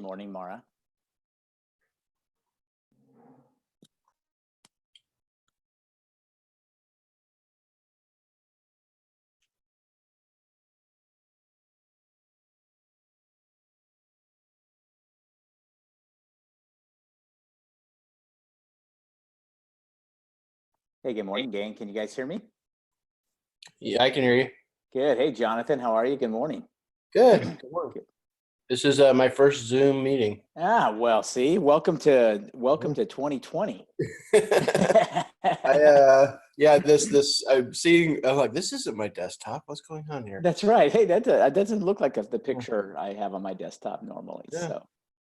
Good morning, Mara. Hey, good morning, gang. Can you guys hear me? Yeah, I can hear you. Good. Hey, Jonathan, how are you? Good morning. Good. Good morning. Good. This is my first Zoom meeting. Well, see, welcome to 2020. Yeah, this I'm seeing. I'm like, this isn't my desktop. What's going on here? That's right. Hey, that doesn't look like the picture I have on my desktop normally. Yeah. So,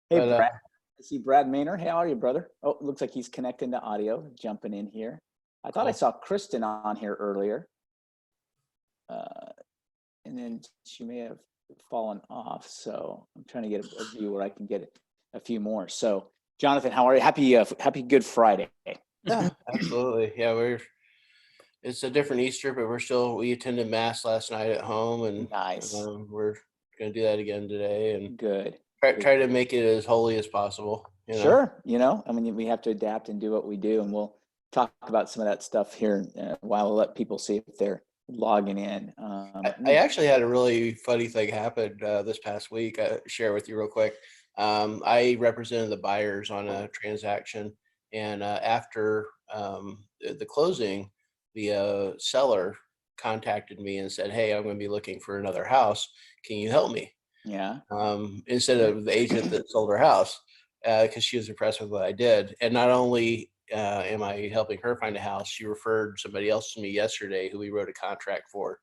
hey, But, Brad. I see Brad Maynard. How are you, brother? Oh, it looks like he's connecting to audio, jumping in here. I thought I Cool. saw Kristen on here earlier. And then she may have fallen off. So I'm trying to get a view where I can get a few more. So, Jonathan, how are you? Happy Good Friday. Yeah, absolutely. Yeah, it's a different Easter, but we attended mass last night at home, and Nice. we're gonna do that again today, and Good. try to make it as holy as possible. Sure. I mean, we have to adapt and do what we do, and we'll talk about some of that stuff here while we'll let people see if they're logging in. I actually had a really funny thing happen this past week. I'll share with you real quick. I represented the buyers on a transaction, and after the closing, the seller contacted me and said, "Hey, I'm going to be looking for another house. Can you help me?" Yeah. Instead of the agent that sold her house, because she was impressed with what I did. And not only am I helping her find a house, she referred somebody else to me yesterday who we wrote a contract for.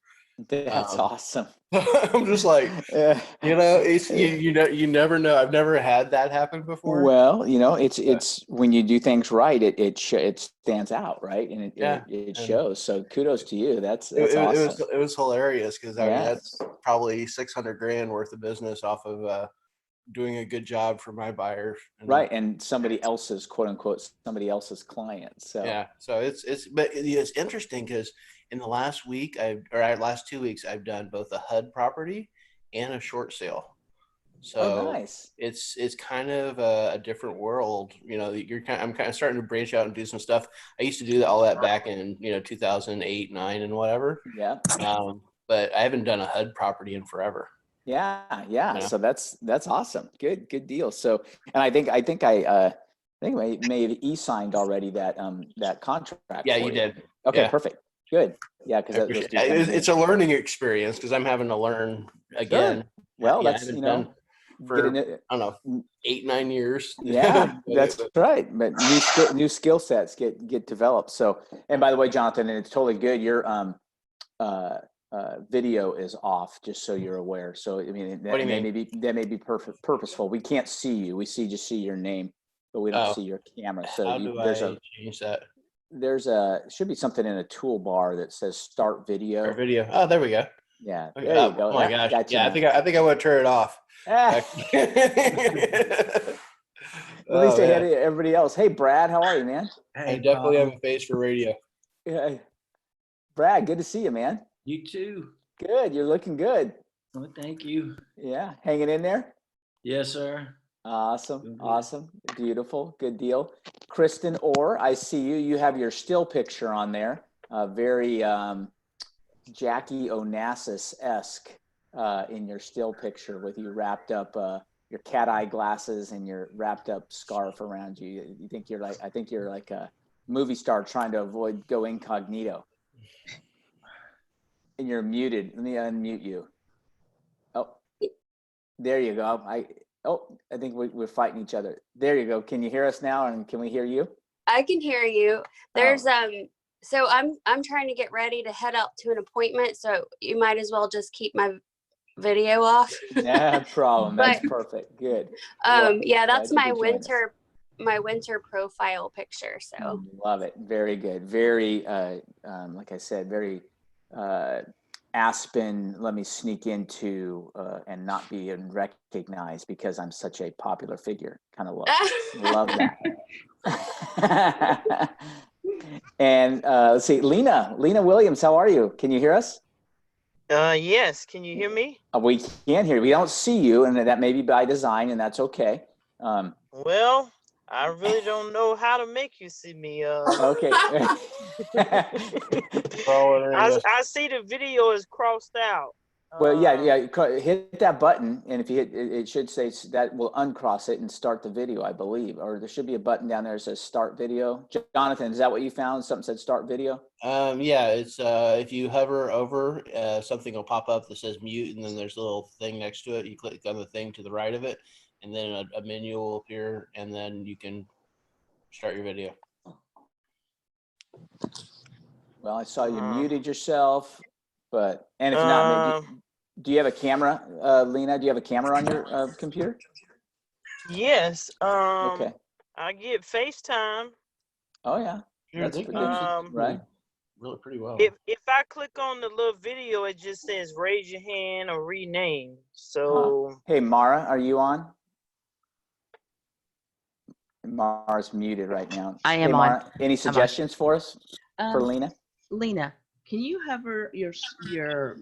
That's awesome. I'm just like, it's you never know. I've never had that happen before. Well, it's when you do things right, it stands out, right? And it shows. So kudos to you. That's awesome. It was hilarious because I mean that's probably $600,000 worth of business off of doing a good job for my buyer. Right, and somebody else's quote unquote somebody else's client. So yeah, so it's interesting because in the last week last 2 weeks I've done both a HUD property and a short sale. So nice. It's kind of a different world. I'm kind of starting to branch out and do some stuff. I used to do all that back in 2008, 9, and whatever. Yeah. But I haven't done a HUD property in forever. Yeah. So that's awesome. Good deal. So, and I think I may have e-signed already that contract. Yeah, you did. Okay, yeah. Perfect. Good. Yeah, because it's a learning experience because I'm having to learn again. Sure. Well, that's done for I don't know 8-9 years. Yeah, that's right. But new skill sets get developed. So, and by the way, Jonathan, and it's totally good. Your video is off, just so you're aware. So I mean, that may be purposeful. We can't see you. We just see your name, but we don't see your camera. So how do I change that? There's should be something in a toolbar that says Start Video. Start Video. Oh, there we go. Yeah, there you go. Oh my gosh. Gotcha. Yeah, I think I want to turn it off. At least ahead of everybody else. Hey, Brad, how are you, man? Hey, I definitely have a face for radio. Yeah, Brad, good to see you, man. You too. Good. You're looking good. Well, thank you. Yeah, hanging in there. Yes, sir. Awesome. Awesome. Beautiful. Good deal. Kristen Orr, I see you. You have your still picture on there. Very Jackie Onassis-esque in your still picture with you wrapped up your cat eye glasses and your wrapped up scarf around you. You think I think you're like a movie star trying to go incognito. And you're muted. Let me unmute you. Oh, there you go. I think we're fighting each other. There you go. Can you hear us now? And can we hear you? I can hear you. There's so I'm trying to get ready to head out to an appointment. So you might as well just keep my video off. No problem. That's perfect. Good. Yeah, that's my winter profile picture. So love it. Very good. Very like I said, very Aspen, let me sneak into and not be recognized because I'm such a popular figure. Kind of love that. And let's see, Lena Williams, how are you? Can you hear us? Yes. Can you hear me? We can't hear you. We don't see you, and that may be by design, and that's okay. Well, I really don't know how to make you see me. Okay. I see the video is crossed out. Well, yeah. Hit that button, and if you hit, it should say that will uncross it and start the video, I believe. Or there should be a button down there that says start video. Jonathan, is that what you found? Something said start video? Yeah, it's if you hover over, something will pop up that says mute, and then there's a little thing next to it. You click on the thing to the right of it, and then a menu will appear, and then you can start your video. Well, I saw you muted yourself, and if not, do you have a camera, Lena? Do you have a camera on your computer? Yes. Okay. I get FaceTime. Oh yeah, that's pretty good, right? Really pretty well. If I click on the little video, it just says raise your hand or rename. So Hey, Mara, are you on? Mara's muted right now. I am hey, Mara, on. Any suggestions for us for Lena? Lena, can you hover your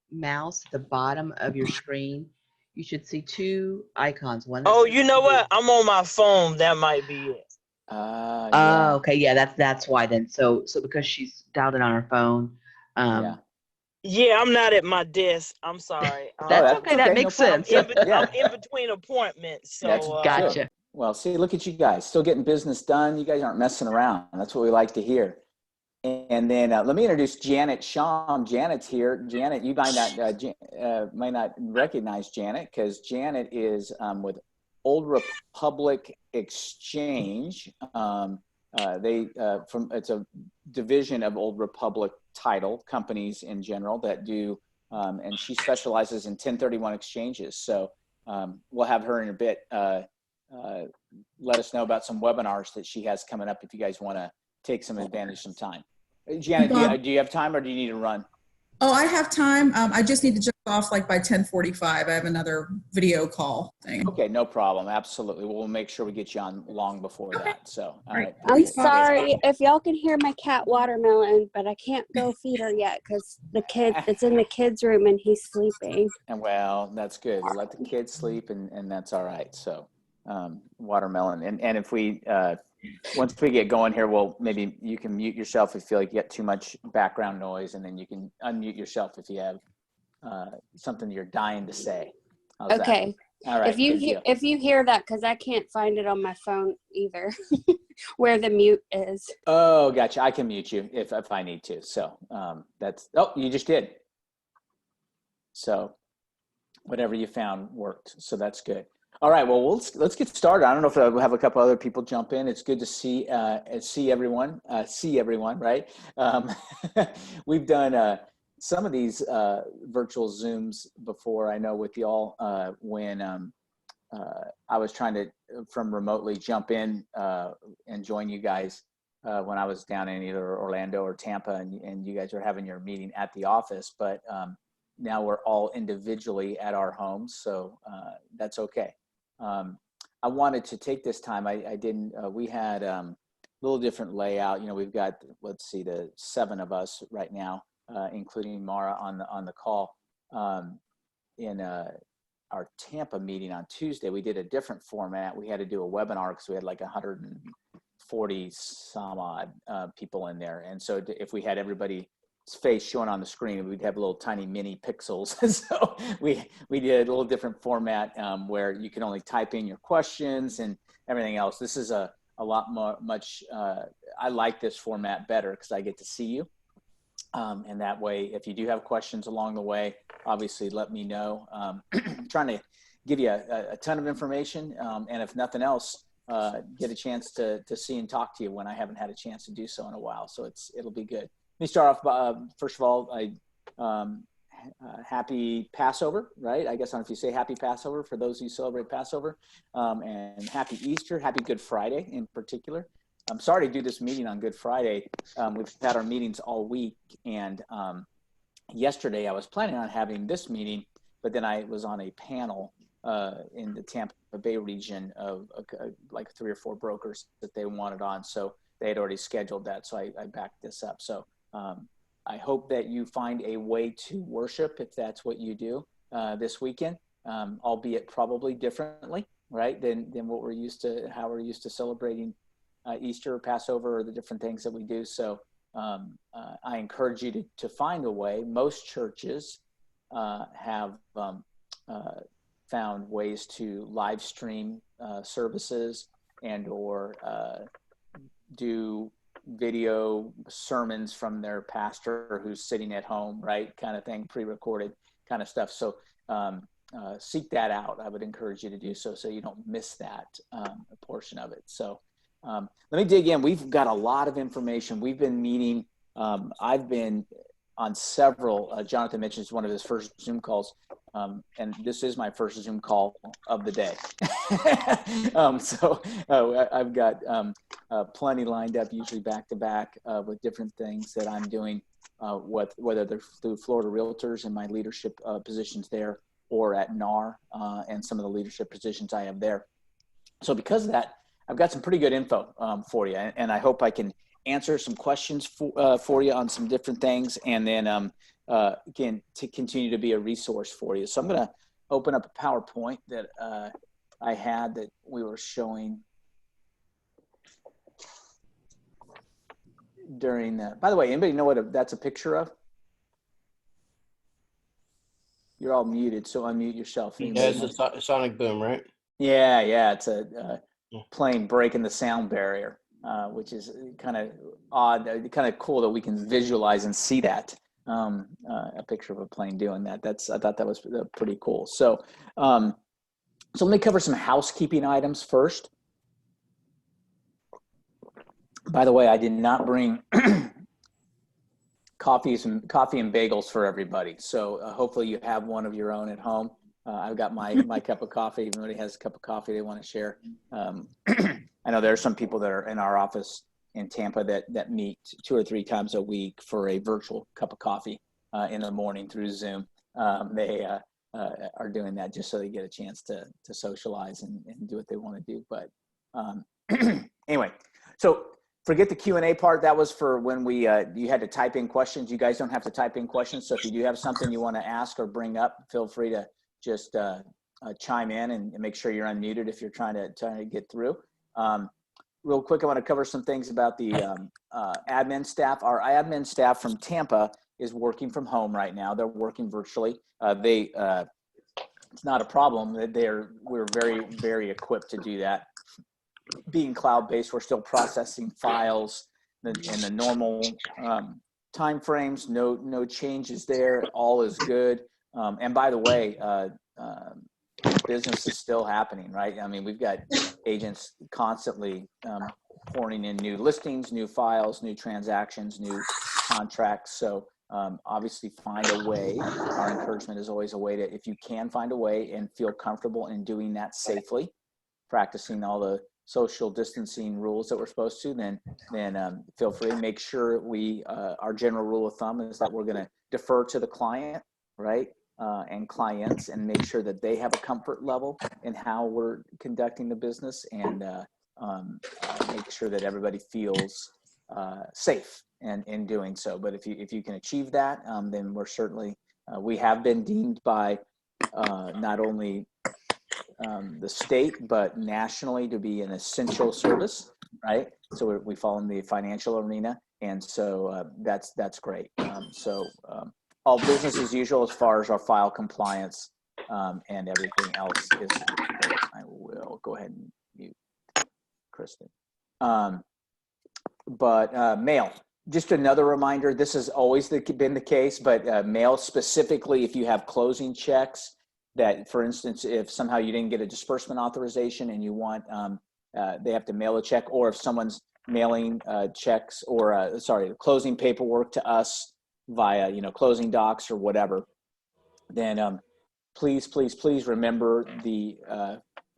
mouse at the bottom of your screen? You should see two icons. One. Oh, you know what? I'm on my phone. That might be it. Yeah. Okay, yeah, that's why then. So because she's dialed in on her phone. Yeah, I'm not at my desk. I'm sorry. That's okay. That makes sense. I'm in between appointments. So That's gotcha. Good. Well, see, look at you guys, still getting business done. You guys aren't messing around. That's what we like to hear. And then let me introduce Janet Sham. Janet's here. Janet, you might not recognize Janet because Janet is with Old Republic Exchange. It's a division of Old Republic title companies in general that do, and she specializes in 1031 exchanges. So we'll have her in a bit. Let us know about some webinars that she has coming up if you guys want to take some advantage some time. Janet, do you have time or do you need to run? Oh, I have time. I just need to jump off like by 10:45. I have another video call thing. Okay, no problem. Absolutely. We'll make sure we get you on long before that. So, all right. I'm sorry if y'all can hear my cat Watermelon, but I can't go feed her yet because it's in the kids' room and he's sleeping. And well, that's good. We let the kids sleep and that's all right. So, Watermelon. And if we, once we get going here, maybe you can mute yourself if you feel like you get too much background noise, and then you can unmute yourself if you have something you're dying to say. How's okay. That? All right. If you hear that, because I can't find it on my phone either, where the mute is. Oh, gotcha. I can mute you if I need to. So you just did. So whatever you found worked. So that's good. All right, well, let's get started. I don't know if we'll have a couple other people jump in. It's good to see everyone, right? We've done some of these virtual Zooms before, I know, with y'all when I was trying to, from remotely, jump in and join you guys when I was down in either Orlando or Tampa, and you guys were having your meeting at the office, but now we're all individually at our homes, so that's okay. I wanted to take this time. We had a little different layout. You know, we've got, let's see, the 7 of us right now, including Mara on the call. In our Tampa meeting on Tuesday, we did a different format. We had to do a webinar because we had like 140 some odd people in there. And so if we had everybody face shown on the screen, we'd have little tiny mini pixels. So we did a little different format where you can only type in your questions and everything else. This is a lot much. I like this format better because I get to see you. And that way, if you do have questions along the way, obviously let me know. Trying to give you a ton of information. And if nothing else, get a chance to see and talk to you when I haven't had a chance to do so in a while. So it'll be good. Let me start off, first of all, happy Passover, right? I guess I don't know if you say happy Passover for those who celebrate Passover, and happy Easter, happy Good Friday in particular. I'm sorry to do this meeting on Good Friday. We've had our meetings all week, and yesterday I was planning on having this meeting, but then I was on a panel in the Tampa Bay region of like 3 or 4 brokers that they wanted on. So they had already scheduled that. So I backed this up. So I hope that you find a way to worship if that's what you do this weekend, albeit probably differently, right, than what we're used to, how we're used to celebrating Easter or Passover or the different things that we do. So I encourage you to find a way. Most churches have found ways to live stream services and or do video sermons from their pastor who's sitting at home, right, kind of thing, pre-recorded kind of stuff. So seek that out. I would encourage you to do so you don't miss that portion of it. So let me dig in. We've got a lot of information. We've been meeting. I've been on several. Jonathan mentions one of his first Zoom calls, and this is my first Zoom call of the day. I've got plenty lined up, usually back to back, with different things that I'm doing, whether they're through Florida Realtors and my leadership positions there, or at NAR and some of the leadership positions I have there. So because of that, I've got some pretty good info for you, and I hope I can answer some questions for you on some different things, and then again, to continue to be a resource for you. So I'm going to open up a PowerPoint that I had that we were showing during the, by the way, anybody know what that's a picture of? You're all muted, so unmute yourself. Yeah, it's a sonic boom, right? Yeah, it's a plane breaking the sound barrier, which is kind of odd, kind of cool that we can visualize and see that, a picture of a plane doing that. I thought that was pretty cool. So let me cover some housekeeping items first. By the way, I did not bring coffee and bagels for everybody. So hopefully you have one of your own at home. I've got my cup of coffee. If anybody has a cup of coffee they want to share. I know there are some people that are in our office in Tampa that meet 2 or 3 times a week for a virtual cup of coffee in the morning through Zoom. They are doing that just so they get a chance to socialize and do what they want to do. But anyway, so forget the Q&A part. That was for when you had to type in questions. You guys don't have to type in questions. So if you do have something you want to ask or bring up, feel free to just chime in and make sure you're unmuted if you're trying to get through. Real quick, I want to cover some things about the admin staff. Our admin staff from Tampa is working from home right now. They're working virtually. It's not a problem. We're very, very equipped to do that. Being cloud-based, we're still processing files in the normal time frames. No changes there. All is good. And by the way, business is still happening, right? I mean, we've got agents constantly pouring in new listings, new files, new transactions, new contracts. So obviously find a way. Our encouragement is always a way to, if you can find a way and feel comfortable in doing that safely, practicing all the social distancing rules that we're supposed to, then feel free. Make sure our general rule of thumb is that we're going to defer to the client, right? And clients, and make sure that they have a comfort level in how we're conducting the business, and make sure that everybody feels safe in doing so. But if you can achieve that, then we're certainly, we have been deemed by not only the state, but nationally to be an essential service, right? So we fall in the financial arena. And so that's great. All business as usual as far as our file compliance and everything else is. I will go ahead and mute Kristen. Mail, just another reminder, this has always been the case, but mail specifically, if you have closing checks that, for instance, if somehow you didn't get a disbursement authorization and you want, they have to mail a check, or if someone's mailing checks or closing paperwork to us via, closing docs or whatever, then please remember the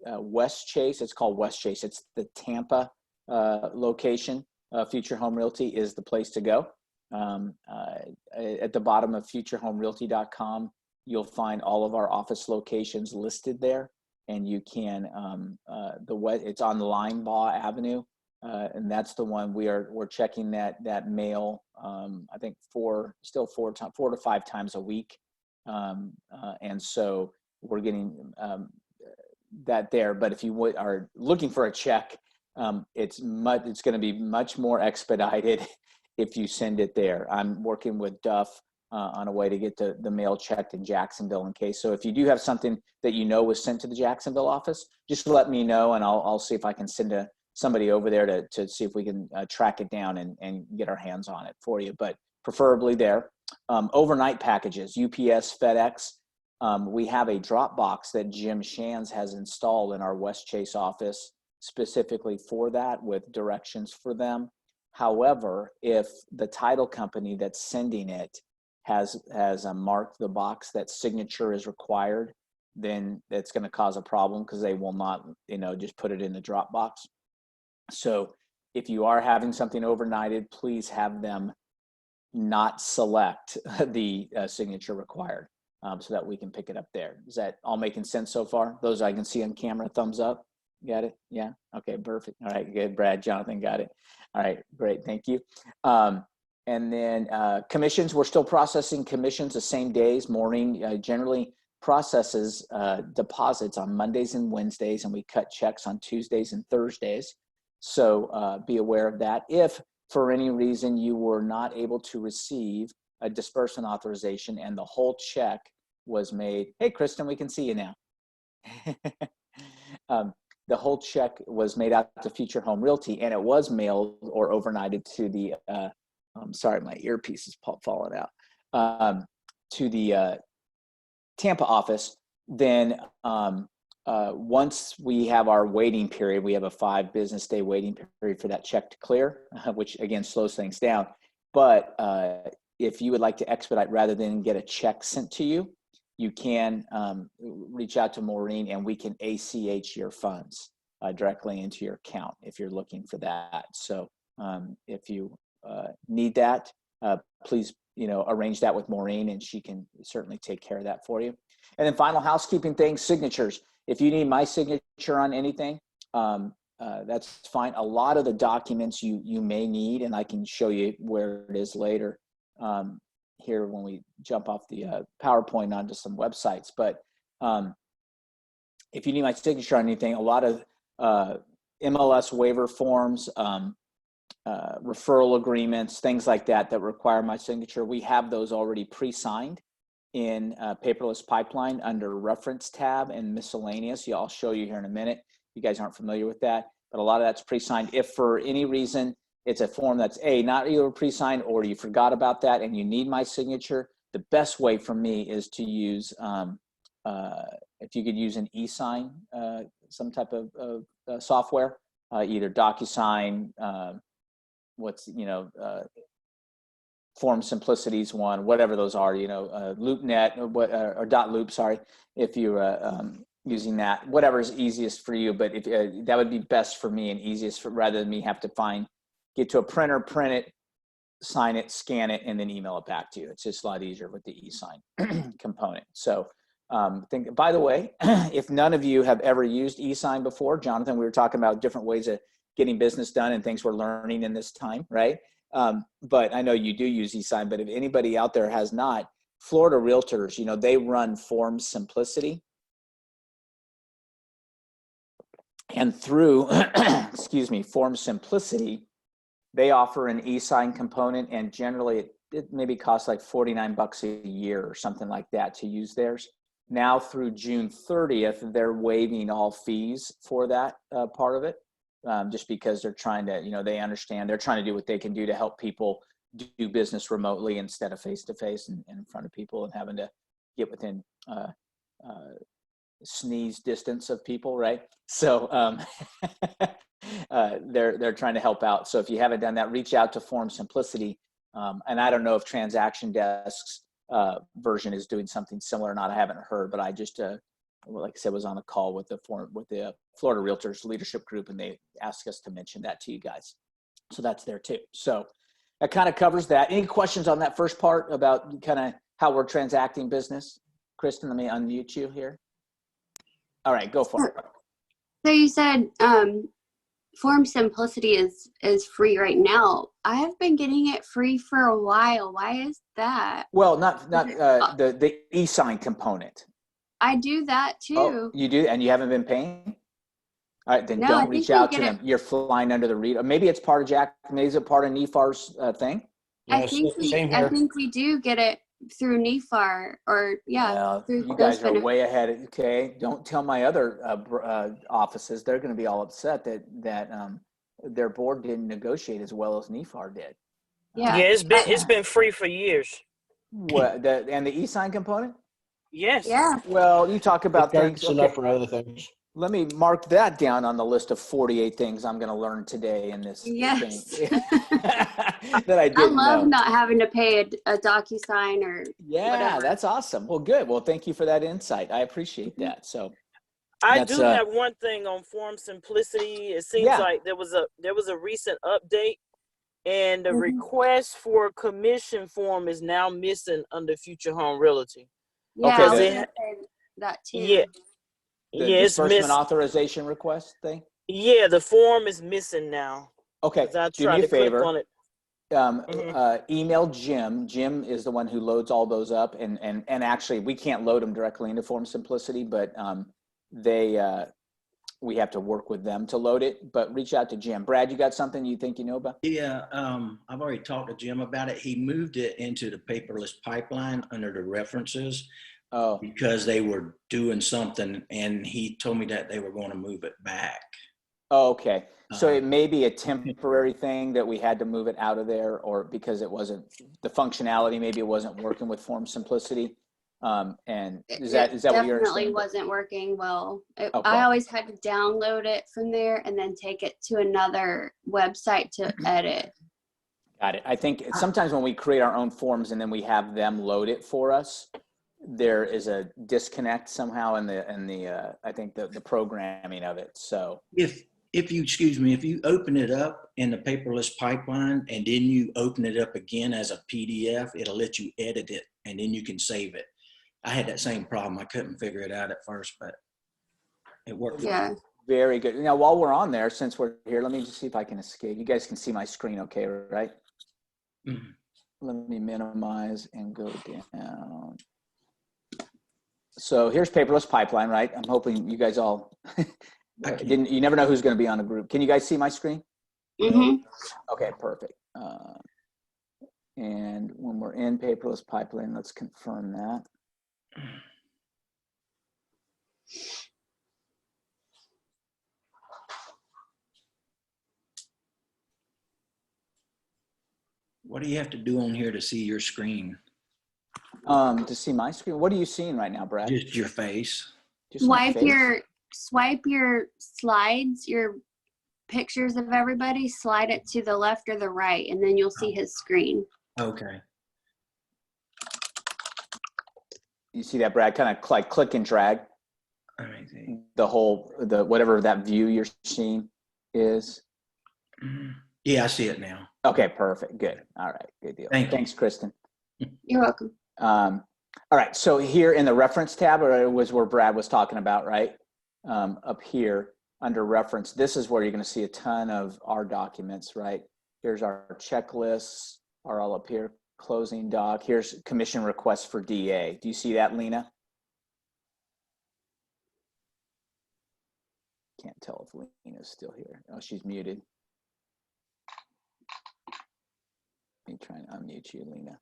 West Chase. It's called West Chase. It's the Tampa location. Future Home Realty is the place to go. At the bottom of futurehomerealty.com, you'll find all of our office locations listed there, and you can it's on Linebaugh Avenue And that's the one we're checking that mail. I think four to five times a week. And so we're getting that there. But if you are looking for a check, it's going to be much more expedited if you send it there. I'm working with Duff on a way to get the mail checked in Jacksonville in case. So if you do have something that you know was sent to the Jacksonville office, just let me know, and I'll see if I can send somebody over there to see if we can track it down and get our hands on it for you, but preferably there. Overnight packages, UPS, FedEx. We have a drop box that Jim Shands has installed in our West Chase office specifically for that, with directions for them. However, if the title company that's sending it has marked the box that signature is required, then that's going to cause a problem because they will not, just put it in the drop box. So if you are having something overnighted, please have them not select the signature required, so that we can pick it up there. Is that all making sense so far? Those I can see on camera, thumbs up. Got it? Yeah. Okay, perfect. All right, good. Brad, Jonathan got it. All right, great. Thank you. And then commissions, we're still processing commissions the same days. Maureen generally processes deposits on Mondays and Wednesdays, and we cut checks on Tuesdays and Thursdays. So be aware of that. If for any reason you were not able to receive a disbursement authorization and the whole check was made, hey, Kristen, we can see you now. The whole check was made out to Future Home Realty, and it was mailed or overnighted to the, I'm sorry, my earpiece is falling out, to the Tampa office. Then once we have our waiting period, we have a 5 business day waiting period for that check to clear, which again slows things down. But if you would like to expedite rather than get a check sent to you, you can reach out to Maureen and we can ACH your funds directly into your account if you're looking for that. So if you need that, please arrange that with Maureen and she can certainly take care of that for you. And then final housekeeping things, signatures. If you need my signature on anything, that's fine. A lot of the documents you may need, and I can show you where it is later here when we jump off the PowerPoint onto some websites. But if you need my signature on anything, a lot of MLS waiver forms, referral agreements, things like that require my signature. We have those already pre-signed in Paperless Pipeline under Reference tab and Miscellaneous. I'll show you here in a minute. You guys aren't familiar with that, but a lot of that's pre-signed. If for any reason it's a form that's not either pre-signed or you forgot about that and you need my signature, the best way for me is to use, if you could use an e-sign, some type of software, either DocuSign, Form Simplicity's one, whatever those are, LoopNet or .loop, sorry, if you're using that, whatever is easiest for you. But if that would be best for me and easiest rather than me have to get to a printer, print it, sign it, scan it, and then email it back to you. It's just a lot easier with the e-sign component. So by the way, if none of you have ever used e-sign before, Jonathan, we were talking about different ways of getting business done and things we're learning in this time, right? But I know you do use e-sign, but if anybody out there has not, Florida Realtors, they run Form Simplicity. And through, excuse me, Form Simplicity, they offer an e-sign component, and generally it maybe costs like $49 a year or something like that to use theirs. Now through June 30th, they're waiving all fees for that part of it, just because they're trying to, they understand they're trying to do what they can do to help people do business remotely instead of face-to-face and in front of people and having to get within sneeze distance of people, right? So they're trying to help out. So if you haven't done that, reach out to Form Simplicity. And I don't know if Transaction Desk's version is doing something similar or not. I haven't heard, but I just, like I said, was on a call with the Florida Realtors Leadership Group, and they asked us to mention that to you guys. So that's there too. So that kind of covers that. Any questions on that first part about kind of how we're transacting business? Kristen, let me unmute you here. All right, go for it. So you said Form Simplicity is free right now. I have been getting it free for a while. Why is that? Well, not the e-sign component. I do that too. Oh, you do, and you haven't been paying? All right, then No, I don't think reach we out get to them. You're flying under the radar. Maybe it's part of maybe it's a part of NEFAR's thing. I Yeah, think same I here. think we do get it through NEFAR or Well, through you those guys are way ahead. Okay, don't tell my other offices. They're going to be all upset that their board didn't negotiate as well as NEFAR did. Yeah. Yeah, it's been free for years. What and the e-sign component? Yes. Yeah. Well, you talk It about things. charges enough for other things. Let me mark that down on the list of 48 things I'm going to learn today in this Yes. thing that I I didn't love know. not having to pay a DocuSign or Yeah, whatever. that's awesome. Well, good. Well, thank you for that insight. I appreciate that. So I that's, do have one thing on Form Simplicity. It seems Yeah. like there was a recent update, and the Mhm. request for commission form is now missing under Future Home Realty. Yeah, Okay, I was the- gonna say that too. Yeah, the yeah, it's disbursement missing. authorization request thing. Yeah, the form is missing now. Okay, 'Cause I do me tried a to click favor. on it. Email Jim. Jim is the one who loads all those up, and actually we can't load them directly into Form Simplicity, but we have to work with them to load it. But reach out to Jim. Brad, you got something you think you know about? Yeah, I've already talked to Jim about it. He moved it into the paperless pipeline under the references Oh, because they were doing something, and he told me that they were going to move it back. okay. So Uh, it may be a temporary thing that we had to move it out of there, or because it wasn't the functionality. Maybe it wasn't working with Form Simplicity. And is that what you're definitely saying? wasn't working well. Okay. I always had to download it from there and then take it to another website to edit. Got it. I think sometimes when we create our own forms and then we have them load it for us, there is a disconnect somehow in the I think the programming of it. So if you open it up in the paperless pipeline and then you open it up again as a PDF, it'll let you edit it and then you can save it. I had that same problem. I couldn't figure it out at first, but it worked. Yeah. very good. Now, while we're on there, since we're here, let me just see if I can escape. You guys can see my screen, okay? Right? Mhm. Let me minimize and go down. So here's paperless pipeline, right? I'm hoping you guys all you never know who's going to be on a group. Can you guys see my screen? Mm-hmm. Okay, perfect. And when we're in paperless pipeline, let's confirm that. What do you have to do on here to see your screen? To see my screen, what are you seeing right now, Brad? Just your face. Just my face? Swipe your slides, your pictures of everybody, slide it to the left or the right, and then you'll see his screen. Okay. You see that, Brad? Kind of like click and drag Let me see. the whatever that view you're seeing is. Yeah, I see it now. Okay, perfect. Good. All right, good deal. Thank you. Thanks, Kristen. You're welcome. All right, so here in the reference tab, or it was where Brad was talking about, right? Up here under reference, this is where you're going to see a ton of our documents, right? Here's our checklists are all up here. Closing doc. Here's commission requests for DA. Do you see that, Lena? Can't tell if Lena's still here. Oh, she's muted. Let me try and unmute you, Lena.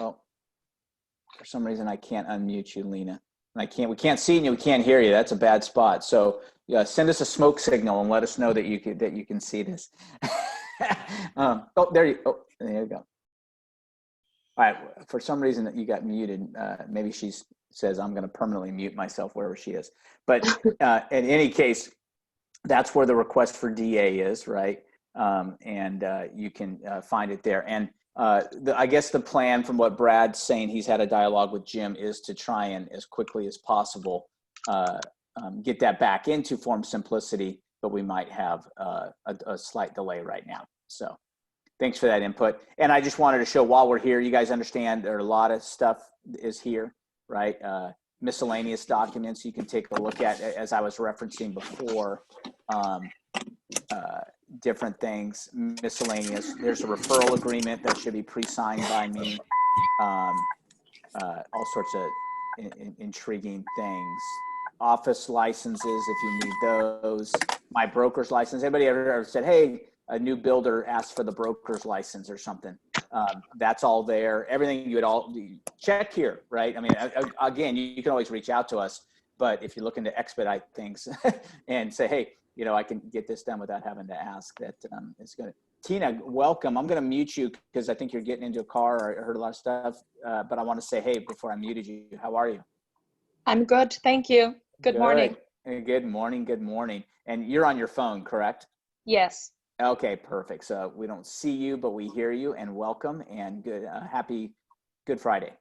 Oh, for some reason I can't unmute you, Lena. And we can't see you, we can't hear you. That's a bad spot. So yeah, send us a smoke signal and let us know that you can see this. There you go. All right, for some reason that you got muted, maybe she says I'm going to permanently mute myself wherever she is. But in any case, that's where the request for DA is, right? And you can find it there. And I guess the plan, from what Brad's saying, he's had a dialogue with Jim, is to try and as quickly as possible get that back into Form Simplicity, but we might have a slight delay right now. So thanks for that input. And I just wanted to show, while we're here, you guys understand there are a lot of stuff is here, right? miscellaneous documents you can take a look at, as I was referencing before. Different things, miscellaneous. There's a referral agreement that should be pre-signed by me. All sorts of intriguing things. Office licenses, if you need those. My broker's license. Anybody ever said, hey, a new builder asked for the broker's license or something? That's all there. Everything you would all check here, right? I mean, again, you can always reach out to us, but if you're looking to expedite things and say, hey, you know, I can get this done without having to ask, that it's good. Tina, welcome. I'm going to mute you because I think you're getting into a car, or I heard a lot of stuff, but I want to say, hey, before I muted you, how are you? I'm good. Thank you. Good morning. Good morning. Good morning. And you're on your phone, correct? Yes. Okay, perfect. So we don't see you, but we hear you, and welcome, and good, happy Good Friday.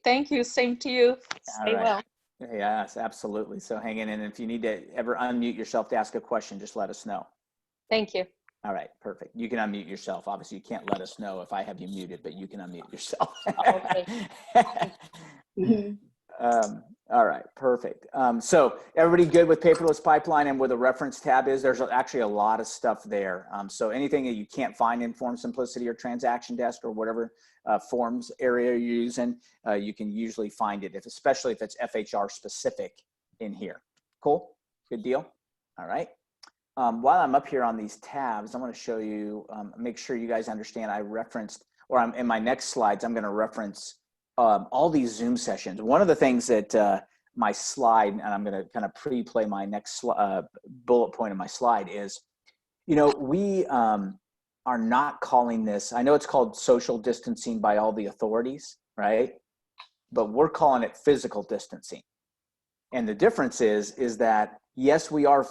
Thank you. Same to you. Stay well. Yes, absolutely. So hang in, and if you need to ever unmute yourself to ask a question, just let us know. Thank you. All right, perfect. You can unmute yourself. Obviously, you can't let us know if I have you muted, but you can unmute yourself. Okay. All right, perfect. So everybody good with paperless pipeline and where the reference tab is? There's actually a lot of stuff there. So anything that you can't find in Form Simplicity or Transaction Desk or whatever forms area you're using, you can usually find it, especially if it's FHR specific in here. Cool, good deal. All right. While I'm up here on these tabs, I want to show you, make sure you guys understand I referenced, or I'm in my next slides, I'm going to reference all these Zoom sessions. One of the things that my slide, and I'm going to kind of pre-play my next bullet point of my slide is, you know, we are not calling this, I know it's called social distancing by all the authorities, right? But we're calling it physical distancing. And the difference is that, yes, we are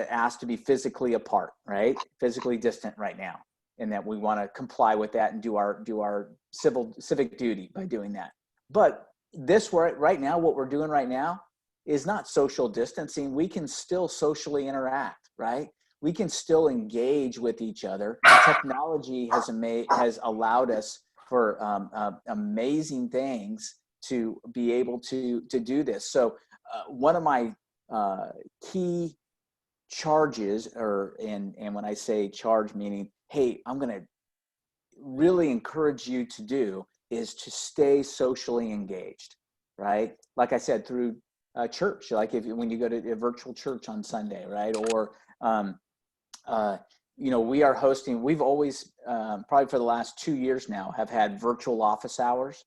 asked to be physically apart, right? Physically distant right now. And that we want to comply with that and do our civic duty by doing that. But this right now, what we're doing right now is not social distancing. We can still socially interact, right? We can still engage with each other. Technology has allowed us for amazing things to be able to do this. So one of my key charges, and when I say charge, meaning, hey, I'm going to really encourage you to do is to stay socially engaged, right? Like I said, through church, like when you go to a virtual church on Sunday, right? Or, you know, we are hosting, we've always, probably for the last 2 years now, have had virtual office hours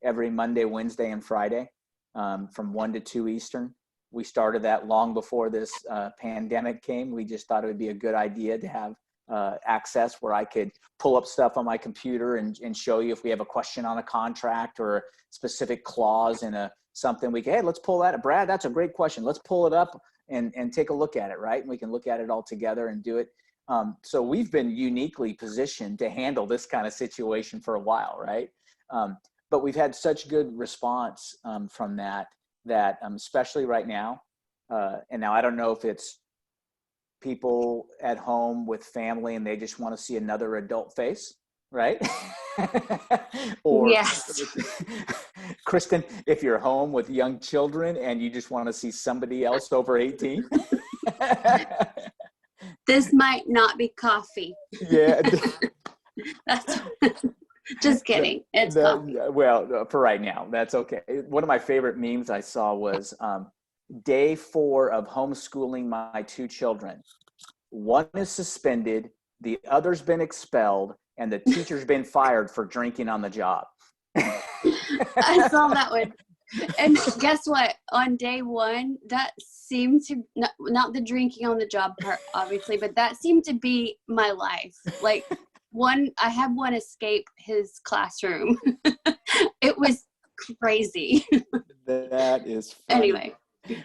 every Monday, Wednesday, and Friday from 1 to 2 Eastern. We started that long before this pandemic came. We just thought it would be a good idea to have access where I could pull up stuff on my computer and show you if we have a question on a contract or a specific clause in something. We can, hey, let's pull that. Brad, that's a great question. Let's pull it up and take a look at it, right? And we can look at it all together and do it. So we've been uniquely positioned to handle this kind of situation for a while, right? But we've had such good response from that especially right now. And now I don't know if it's people at home with family and they just want to see another adult face, right? Or Yes. Kristen, if you're home with young children and you just want to see somebody else over 18. This might not be coffee. Yeah. That's just kidding. It's coffee. Well, for right now, that's okay. One of my favorite memes I saw was day 4 of homeschooling my 2 children. One is suspended, the other's been expelled, and the teacher's been fired for drinking on the job. I saw that one. And guess what? On day 1, that seemed to, not the drinking on the job part, obviously, but that seemed to be my life. Like, I had one escape his classroom. It was crazy. That is funny. Anyway.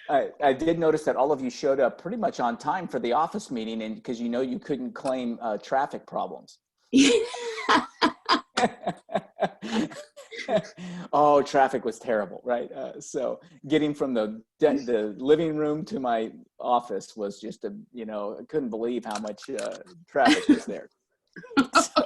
I did notice that all of you showed up pretty much on time for the office meeting, and because you know you couldn't claim traffic problems. Oh, traffic was terrible, right? So getting from the living room to my office was just I couldn't believe how much traffic was there. So,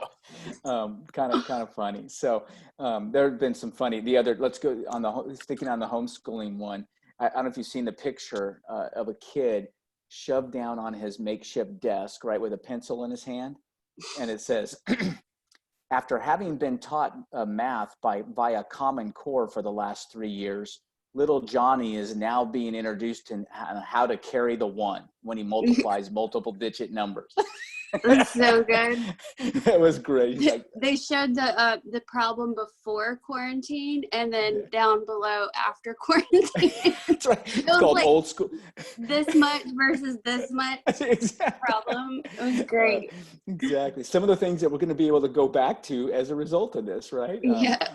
Kind of funny. So there have been some funny. Let's go on sticking on the homeschooling one. I don't know if you've seen the picture of a kid shoved down on his makeshift desk, right, with a pencil in his hand, and it says, "After having been taught math via Common Core for the last 3 years, little Johnny is now being introduced in how to carry the one when he multiplies multiple digit numbers." That's so good. That was great. They showed the problem before quarantine and then down below after quarantine. That's right. It's called like old school. This much versus this much Exactly. problem. It was great. Exactly. Some of the things that we're going to be able to go back to as a result of this, right? Yeah.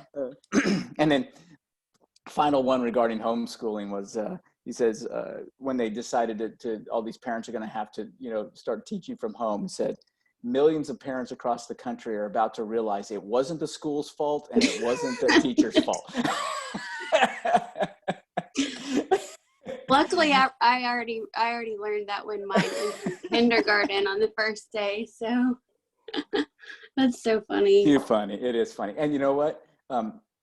And then final one regarding homeschooling was, he says, when they decided to all these parents are going to have to, start teaching from home, he said, millions of parents across the country are about to realize it wasn't the school's fault and it wasn't the teacher's fault. Luckily, I already learned that when mine was in kindergarten on the first day. So that's so funny. Too funny. It is funny. And you know what?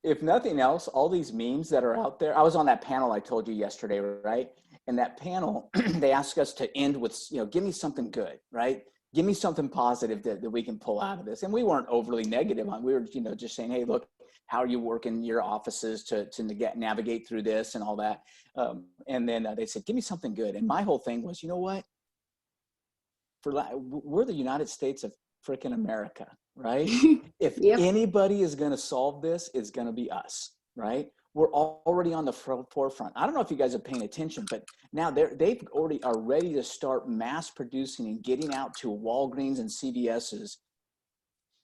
If nothing else, all these memes that are out there, I was on that panel I told you yesterday, right? And that panel, they asked us to end with, give me something good, right? Give me something positive that we can pull out of this. And we weren't overly negative on, we were, just saying, hey, look, how are you working your offices to navigate through this and all that? And then they said, give me something good. And my whole thing was, you know what? We're the United States of frickin' America, right? If anybody is going to solve this, it's going to be us, right? We're already on the forefront. I don't know if you guys are paying attention, but now they've already are ready to start mass producing and getting out to Walgreens and CVS's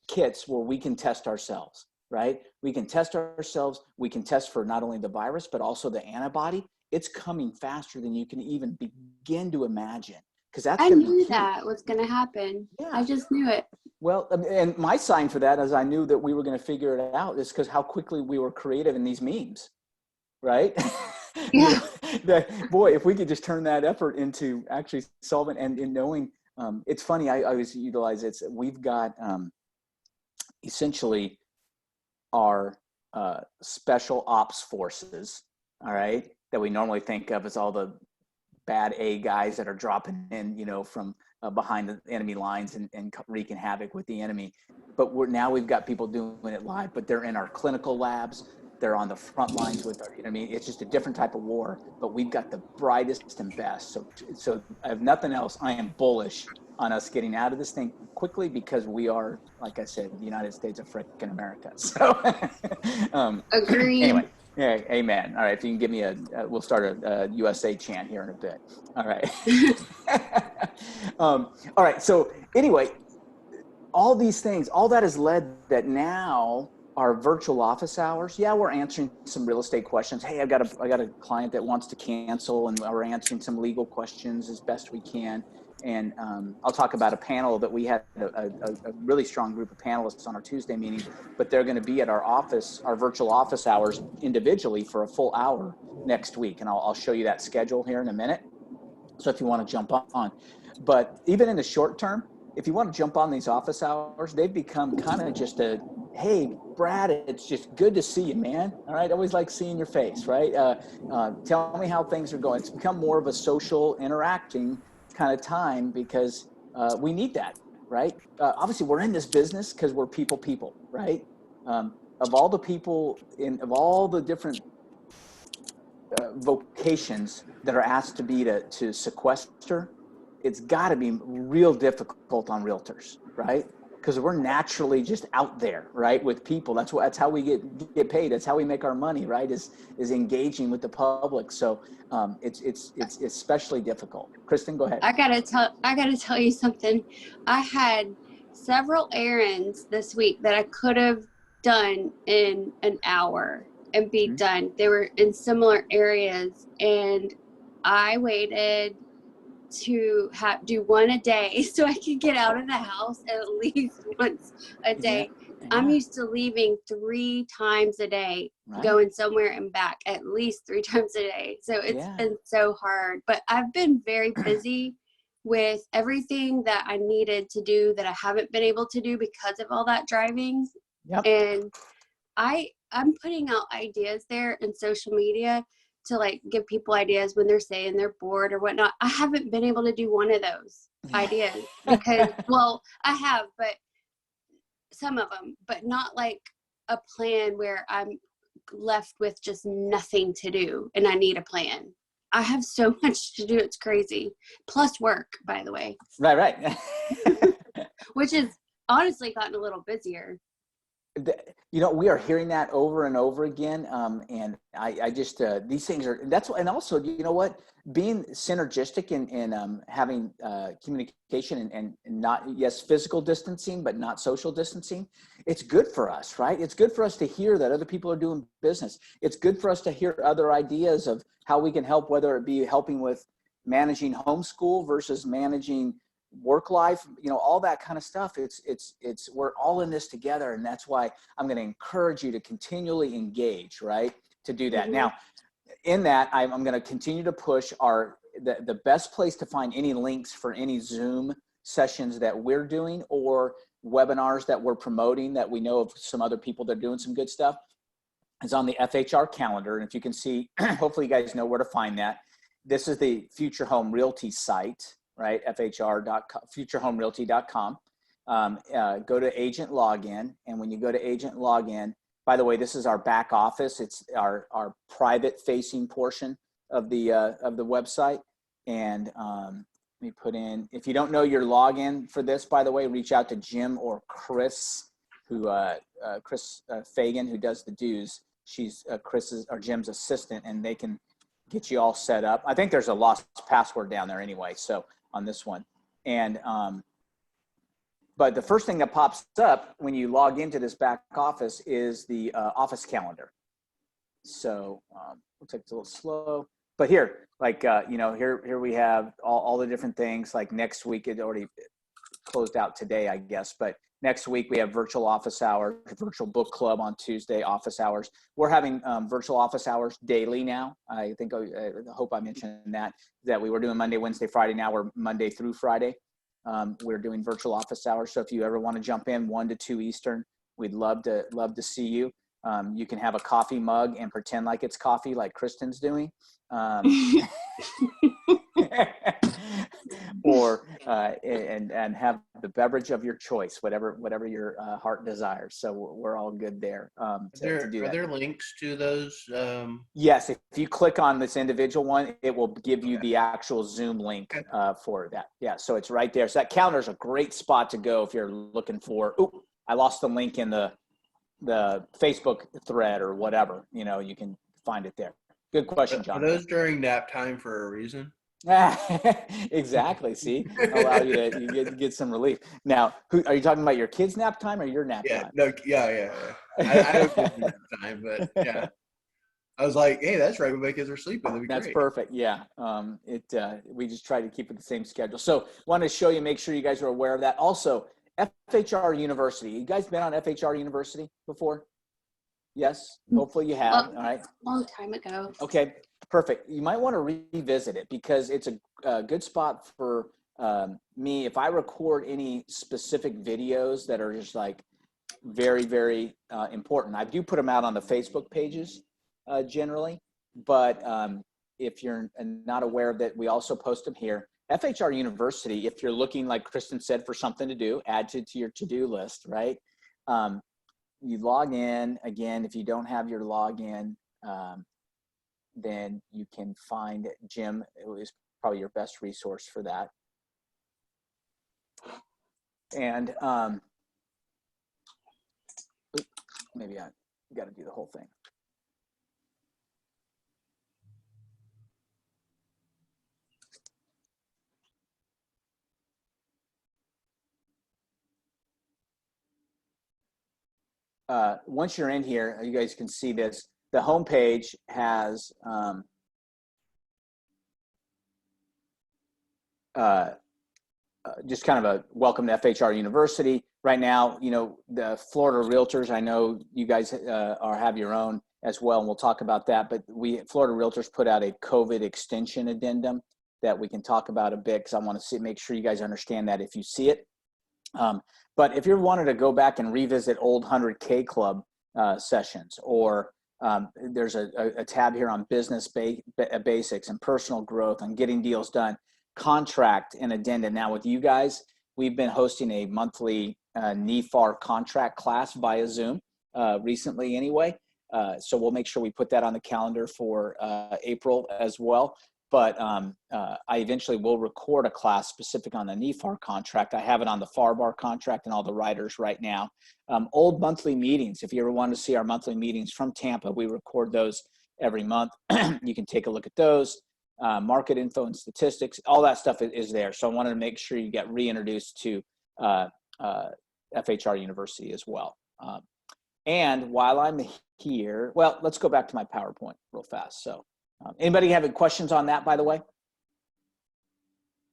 kits where we can test ourselves, right? We can test ourselves. We can test for not only the virus, but also the antibody. It's coming faster than you can even begin to imagine. I knew that was going to happen. Yeah. I just knew it. Well, and my sign for that is I knew that we were going to figure it out is because how quickly we were creative in these memes, right? Yeah. Boy, if we could just turn that effort into actually solving and in knowing, it's funny, I always utilize it. We've got essentially our special ops forces, all right, that we normally think of as all the bad A guys that are dropping in, from behind the enemy lines and wreaking havoc with the enemy. But we've got people doing it live, but they're in our clinical labs. They're on the front lines with our, it's just a different type of war, but we've got the brightest and best. So I have nothing else. I am bullish on us getting out of this thing quickly because we are, like I said, the United States of frickin' America. So agreed. Anyway. Yeah, amen. All right, if you can give me we'll start a USA chant here in a bit. All right. All right, so anyway, all these things, all that has led that now our virtual office hours, we're answering some real estate questions. Hey, I got a client that wants to cancel and we're answering some legal questions as best we can. And I'll talk about a panel that we had a really strong group of panelists on our Tuesday meeting, but they're going to be at our virtual office hours individually for a full hour next week. And I'll show you that schedule here in a minute. So if you want to jump on, but even in the short term, if you want to jump on these office hours, they've become kind of just hey, Brad, it's just good to see you, man. All right. Always like seeing your face, right? Tell me how things are going. It's become more of a social interacting kind of time because we need that, right? Obviously we're in this business because we're people, right? Of all the people of all the different vocations that are asked to be to sequester, it's got to be real difficult on realtors, right? Because we're naturally just out there, right, with people. That's how we get paid. That's how we make our money, right? Is engaging with the public. So it's especially difficult. Kristen, go ahead. I gotta tell you something. I had several errands this week that I could have done in an hour and be done. They were in similar areas, and I waited to do one a day so I could get out of the house at least once a day. Yeah. I'm used to leaving 3 times a day, going somewhere and back at least 3 times a day. So it's been so hard, but I've been very busy with everything that I needed to do that I haven't been able to do because of all that driving. Yep. And I'm putting out ideas there in social media to like give people ideas when they're saying they're bored or whatnot. I haven't been able to do one of those ideas because, well, I have, but some of them, but not like a plan where I'm left with just nothing to do and I need a plan. I have so much to do. It's crazy. Plus work, by the way. Right. Which has honestly gotten a little busier. You know, we are hearing that over and over again. And I just, these things are, and also, you know what, being synergistic in having communication and not, yes, physical distancing, but not social distancing. It's good for us, right? It's good for us to hear that other people are doing business. It's good for us to hear other ideas of how we can help, whether it be helping with managing homeschool versus managing work life, you know, all that kind of stuff. We're all in this together. And that's why I'm going to encourage you to continually engage, right? To do that. Mm-hmm. Now, in that, I'm going to continue to push the best place to find any links for any Zoom sessions that we're doing or webinars that we're promoting that we know of some other people that are doing some good stuff is on the FHR calendar. And if you can see, hopefully you guys know where to find that. This is the Future Home Realty site, right? FHR.com, futurehomerealty.com. Go to agent login. And when you go to agent login, by the way, this is our back office. It's our private facing portion of the website. And let me put in, if you don't know your login for this, by the way, reach out to Jim or Chris, Chris Fagan, who does the dues. She's Chris's or Jim's assistant, and they can get you all set up. I think there's a lost password down there anyway. So on this one. And, but the first thing that pops up when you log into this back office is the office calendar. So looks like it's a little slow, but here, like, you know, here we have all the different things. Like next week, it already closed out today, I guess, but next week we have virtual office hours, virtual book club on Tuesday, office hours. We're having virtual office hours daily now. I think, I hope I mentioned that we were doing Monday, Wednesday, Friday. Now we're Monday through Friday. We're doing virtual office hours. So if you ever want to jump in 1 to 2 Eastern, we'd love to see you. You can have a coffee mug and pretend like it's coffee, like Kristen's doing. Or and have the beverage of your choice, whatever your heart desires. So we're all good there. Are there links to those? Yes, if you click on this individual one, it will give you the actual Zoom link for that. Yeah, so it's right there. So that calendar is a great spot to go if you're looking for. Ooh, I lost the link in the Facebook thread or whatever. You know, you can find it there. Good question, John. Are those during nap time for a reason? Exactly. See, allow you to get some relief. Now, are you talking about your kids' nap time or your nap time? Yeah. I don't get nap time, but yeah. I was like, hey, that's right. When my kids are sleeping, that'd be That's great. perfect. Yeah. We just try to keep it the same schedule. So, want to show you, make sure you guys are aware of that. Also, FHR University. You guys been on FHR University before? Yes. Hopefully you have. All right. Long time ago. Okay. Perfect. You might want to revisit it because it's a good spot for me. If I record any specific videos that are just like very, very important, I do put them out on the Facebook pages generally. But if you're not aware of that, we also post them here. FHR University, if you're looking, like Kristen said, for something to do, add to your to-do list, right? You log in. Again, if you don't have your login, then you can find Jim, who is probably your best resource for that. And maybe I got to do the whole thing. Once you're in here, you guys can see this. The homepage has just kind of a welcome to FHR University. Right now, you know, the Florida Realtors, I know you guys have your own as well, and we'll talk about that. But Florida Realtors put out a COVID extension addendum that we can talk about a bit, because I want to make sure you guys understand that if you see it. But if you're wanting to go back and revisit old 100K club sessions, or there's a tab here on business basics and personal growth and getting deals done, contract and addenda. Now with you guys, we've been hosting a monthly NEFAR contract class via Zoom recently anyway. So we'll make sure we put that on the calendar for April as well. But I eventually will record a class specific on the NEFAR contract. I have it on the FAR-BAR contract and all the writers right now. Old monthly meetings, if you ever want to see our monthly meetings from Tampa, we record those every month. You can take a look at those. Market info and statistics, all that stuff is there. So I wanted to make sure you get reintroduced to FHR University as well. And while I'm here, well, let's go back to my PowerPoint real fast. So anybody having questions on that, by the way?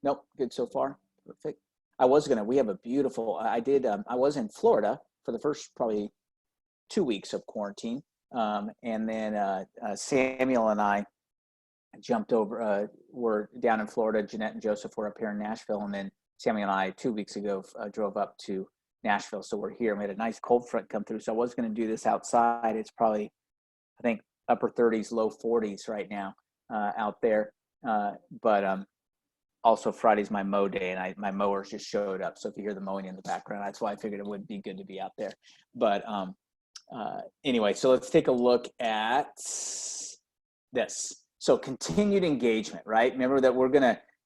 Nope, good so far. Perfect. We have a beautiful, I was in Florida for the first probably 2 weeks of quarantine. And then Samuel and I jumped over, we're down in Florida. Jeanette and Joseph were up here in Nashville. And then Samuel and I 2 weeks ago drove up to Nashville. So we're here. We had a nice cold front come through. So I was going to do this outside. It's probably, I think, upper 30s, low 40s right now out there. But also Friday's my mow day, and my mowers just showed up. So if you hear the mowing in the background, that's why I figured it would be good to be out there. But anyway, so let's take a look at this. So continued engagement, right? Remember that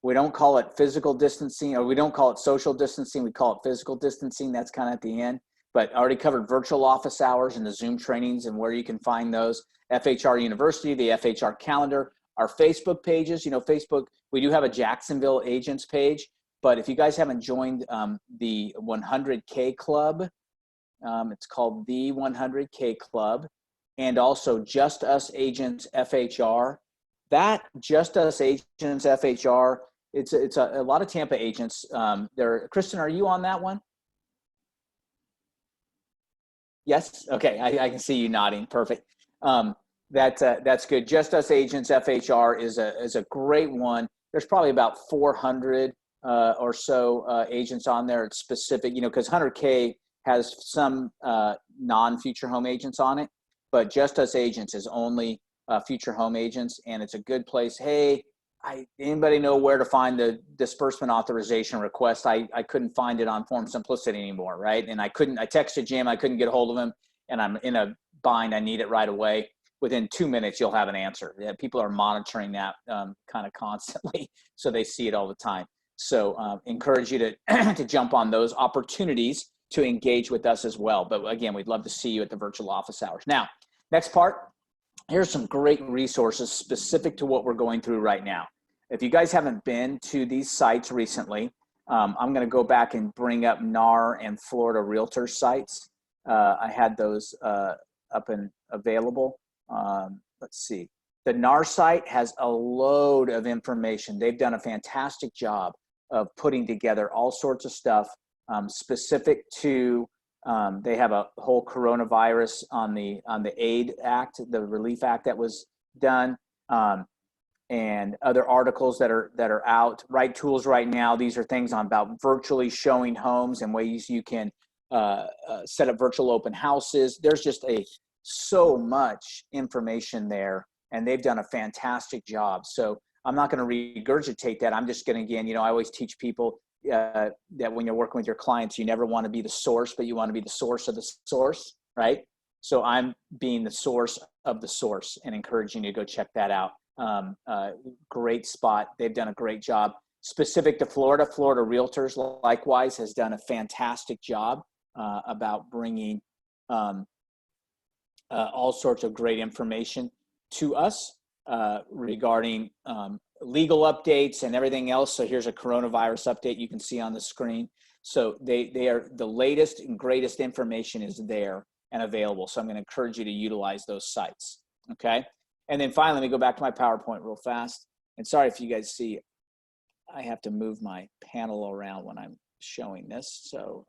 we don't call it physical distancing, or we don't call it social distancing. We call it physical distancing. That's kind of at the end. But I already covered virtual office hours and the Zoom trainings and where you can find those. FHR University, the FHR calendar, our Facebook pages. You know, Facebook, we do have a Jacksonville agents page. But if you guys haven't joined the 100K club, it's called the 100K club. And also Just Us Agents FHR. That Just Us Agents FHR, it's a lot of Tampa agents. Kristen, are you on that one? Yes. Okay. I can see you nodding. Perfect. That's good. Just Us Agents FHR is a great one. There's probably about 400 or so agents on there. It's specific, you know, because 100K has some non-future home agents on it, but Just Us Agents is only future home agents, and it's a good place. Hey, anybody know where to find the disbursement authorization request? I couldn't find it on Form Simplicity anymore, right? And I texted Jim, I couldn't get a hold of him, and I'm in a bind, I need it right away. Within 2 minutes, you'll have an answer. Yeah, people are monitoring that kind of constantly, so they see it all the time. So encourage you to, to jump on those opportunities to engage with us as well. But again, we'd love to see you at the virtual office hours. Now, next part. Here's some great resources specific to what we're going through right now. If you guys haven't been to these sites recently, I'm going to go back and bring up NAR and Florida Realtor sites. I had those up and available. Let's see. The NAR site has a load of information. They've done a fantastic job of putting together all sorts of stuff specific to they have a whole coronavirus on the AID Act, the Relief Act that was done, and other articles that are out. Right Tools right now. These are things on about virtually showing homes and ways you can set up virtual open houses. There's just so much information there, and they've done a fantastic job. So I'm not going to regurgitate that. I'm just going to, again, you know, I always teach people that when you're working with your clients, you never want to be the source, but you want to be the source of the source, right? So I'm being the source of the source and encouraging you to go check that out. Great spot. They've done a great job. Specific to Florida, Florida Realtors likewise has done a fantastic job about bringing all sorts of great information to us regarding legal updates and everything else. So here's a coronavirus update you can see on the screen. So they are the latest and greatest information is there and available. So I'm going to encourage you to utilize those sites. Okay. And then finally, let me go back to my PowerPoint real fast. And sorry if you guys see, I have to move my panel around when I'm showing this. So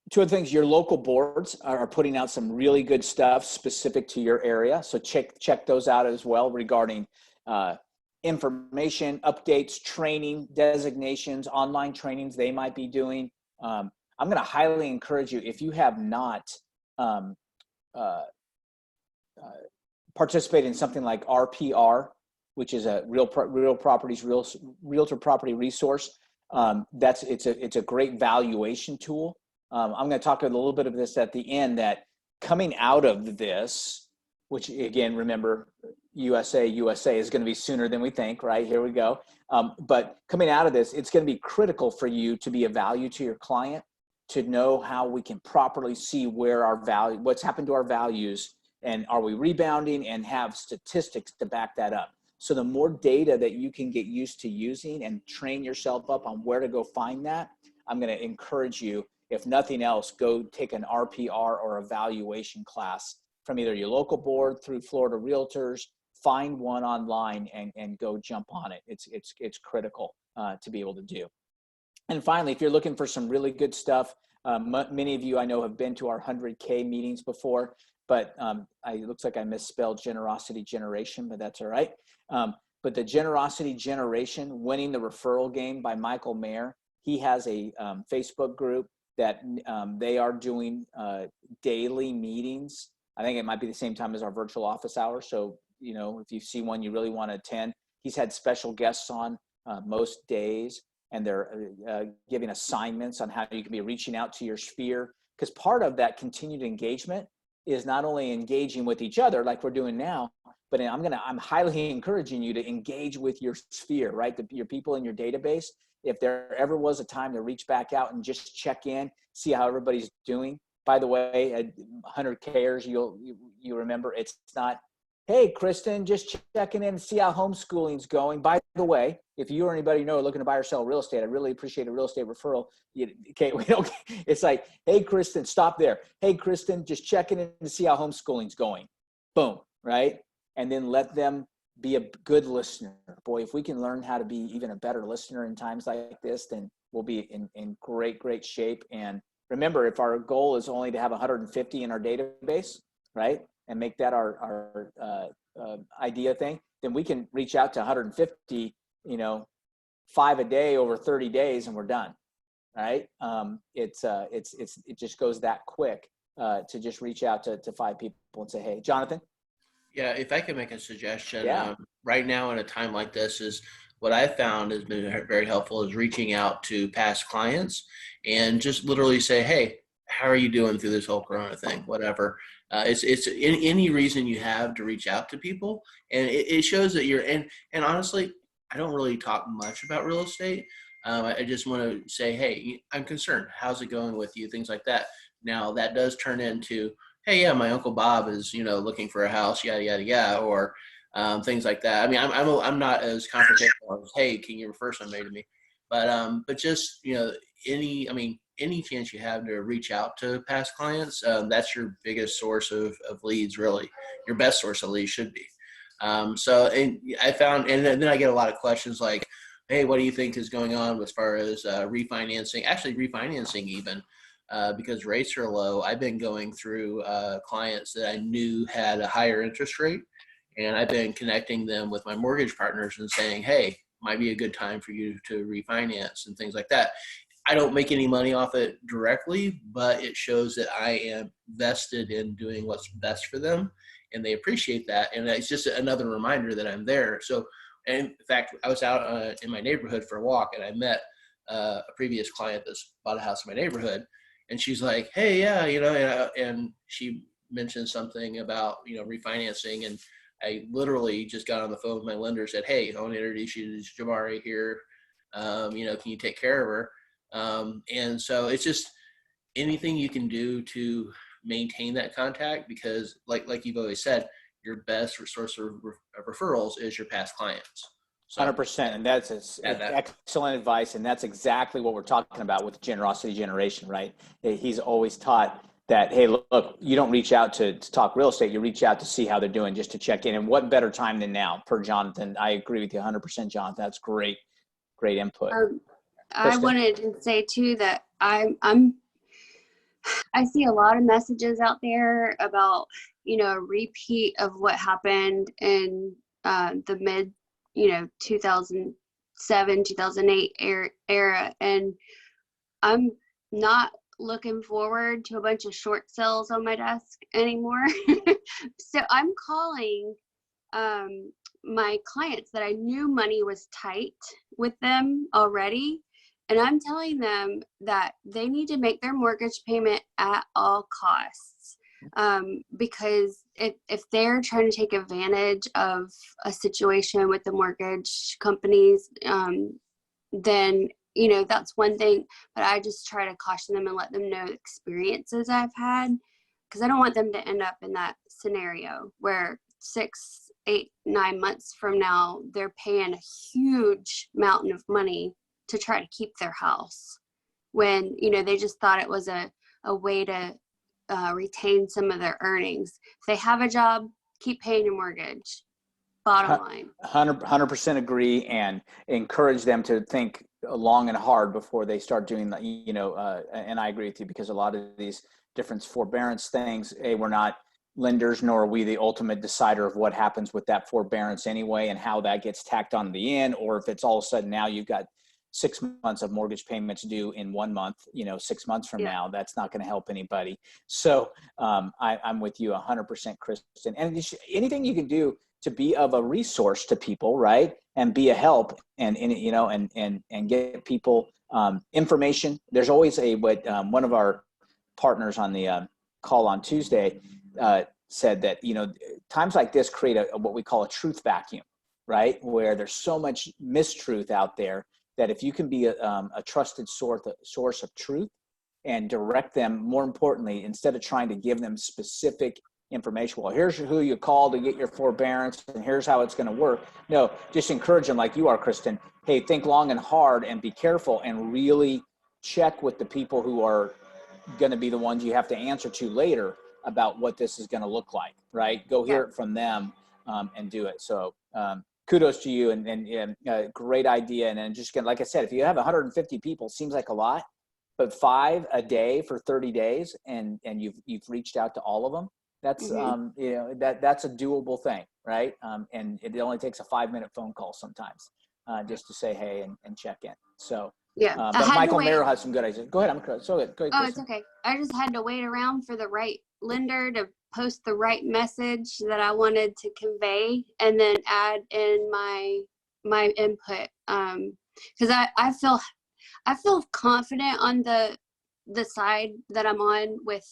two other things, your local boards are putting out some really good stuff specific to your area. So check those out as well regarding information, updates, training, designations, online trainings they might be doing. I'm going to highly encourage you, if you have not participated in something like RPR, which is a realtor property resource. It's a great valuation tool. I'm going to talk a little bit of this at the end, that coming out of this, which again, remember, USA is going to be sooner than we think, right? Here we go. But coming out of this, it's going to be critical for you to be a value to your client, to know how we can properly see where our value, what's happened to our values, and are we rebounding, and have statistics to back that up. So the more data that you can get used to using and train yourself up on where to go find that, I'm going to encourage you, if nothing else, go take an RPR or evaluation class from either your local board through Florida Realtors. Find one online and go jump on it. It's critical to be able to do. And finally, if you're looking for some really good stuff, many of you I know have been to our 100K meetings before, but it looks like I misspelled generosity generation, but that's all right. But the generosity generation, winning the referral game by Michael Mayer, he has a Facebook group that they are doing daily meetings. I think it might be the same time as our virtual office hours. So, you know, if you see one you really want to attend, he's had special guests on most days, and they're giving assignments on how you can be reaching out to your sphere. Because part of that continued engagement is not only engaging with each other like we're doing now, but I'm highly encouraging you to engage with your sphere, right? Your people in your database. If there ever was a time to reach back out and just check in, see how everybody's doing. By the way, at 100Kers, you remember, it's not, hey, Kristen, just checking in and see how homeschooling's going. By the way, if you or anybody you know are looking to buy or sell real estate, I really appreciate a real estate referral. It's like, hey, Kristen, stop there. Hey, Kristen, just checking in to see how homeschooling's going. Boom, right? And then let them be a good listener. Boy, if we can learn how to be even a better listener in times like this, then we'll be in great shape. And remember, if our goal is only to have 150 in our database, right, and make that our idea thing, then we can reach out to 150, 5 a day over 30 days, and we're done, right? It just goes that quick to just reach out to 5 people and say, hey, Jonathan. Yeah, if I could make a suggestion, Yeah. Right now in a time like this, is what I found has been very helpful is reaching out to past clients and just literally say, hey, how are you doing through this whole Corona thing? Whatever. It's any reason you have to reach out to people, and it shows that you're. And honestly, I don't really talk much about real estate. I just want to say, hey, I'm concerned. How's it going with you? Things like that. Now that does turn into, hey, yeah, my Uncle Bob is, looking for a house, yada, yada, yada, or things like that. I mean, I'm not as confrontational as, hey, can you refer somebody to me? But just, any chance you have to reach out to past clients, that's your biggest source of leads, really. Your best source of leads should be. And I found, and then I get a lot of questions like, hey, what do you think is going on as far as refinancing even? Because rates are low. I've been going through clients that I knew had a higher interest rate, and I've been connecting them with my mortgage partners and saying, hey, might be a good time for you to refinance and things like that. I don't make any money off it directly, but it shows that I am vested in doing what's best for them, and they appreciate that. And it's just another reminder that I'm there. So, and in fact, I was out in my neighborhood for a walk, and I met a previous client that's bought a house in my neighborhood. And she's like, hey, yeah, and she mentioned something about, refinancing. And I literally just got on the phone with my lender, said, hey, I want to introduce you to Jamari here. Can you take care of her? And so it's just anything you can do to maintain that contact, because like you've always said, your best source of referrals is your past clients. 100%, and that's excellent advice, and that's exactly what we're talking about with generosity generation, right? He's always taught that, hey, look, you don't reach out to talk real estate, you reach out to see how they're doing, just to check in. And what better time than now, per Jonathan? I agree with you 100%, Jonathan. That's great input. I wanted to say too that I'm I see a lot of messages out there about, a repeat of what happened in the mid, 2007, 2008 era. And I'm not looking forward to a bunch of short sales on my desk anymore. So I'm calling my clients that I knew money was tight with them already. And I'm telling them that they need to make their mortgage payment at all costs. Because if they're trying to take advantage of a situation with the mortgage companies, then, that's one thing. But I just try to caution them and let them know the experiences I've had, because I don't want them to end up in that scenario where 6, 8, 9 months from now, they're paying a huge mountain of money to try to keep their house when, they just thought it was a way to retain some of their earnings. If they have a job, keep paying your mortgage. Bottom line. 100% agree, and encourage them to think long and hard before they start doing that, and I agree with you, because a lot of these different forbearance things, we're not lenders, nor are we the ultimate decider of what happens with that forbearance anyway, and how that gets tacked on the end, or if it's all of a sudden now you've got 6 months of mortgage payments due in 1 month, 6 months from now, that's not going to help anybody. So I'm with you 100%, Kristen. And anything you can do to be of a resource to people, right? And be a help and get people information. There's always one of our partners on the call on Tuesday said that, times like this create what we call a truth vacuum, right? Where there's so much mistruth out there, that if you can be a trusted source of truth and direct them, more importantly, instead of trying to give them specific information, well, here's who you call to get your forbearance and here's how it's going to work. No, just encourage them like you are, Kristen. Hey, think long and hard and be careful, and really check with the people who are going to be the ones you have to answer to later about what this is going to look like, right? Go hear it from them and do it. So kudos to you, and great idea. And then just like I said, if you have 150 people, seems like a lot, but 5 a day for 30 days, and you've reached out to all of them. That's that's a doable thing, right? And it only takes a 5-minute phone call sometimes, just to say hey and check in. So but Michael Merrill has some good ideas. Go ahead. Go ahead. Oh, it's okay. I just had to wait around for the right lender to post the right message that I wanted to convey, and then add in my input. Because I feel confident on the side that I'm on with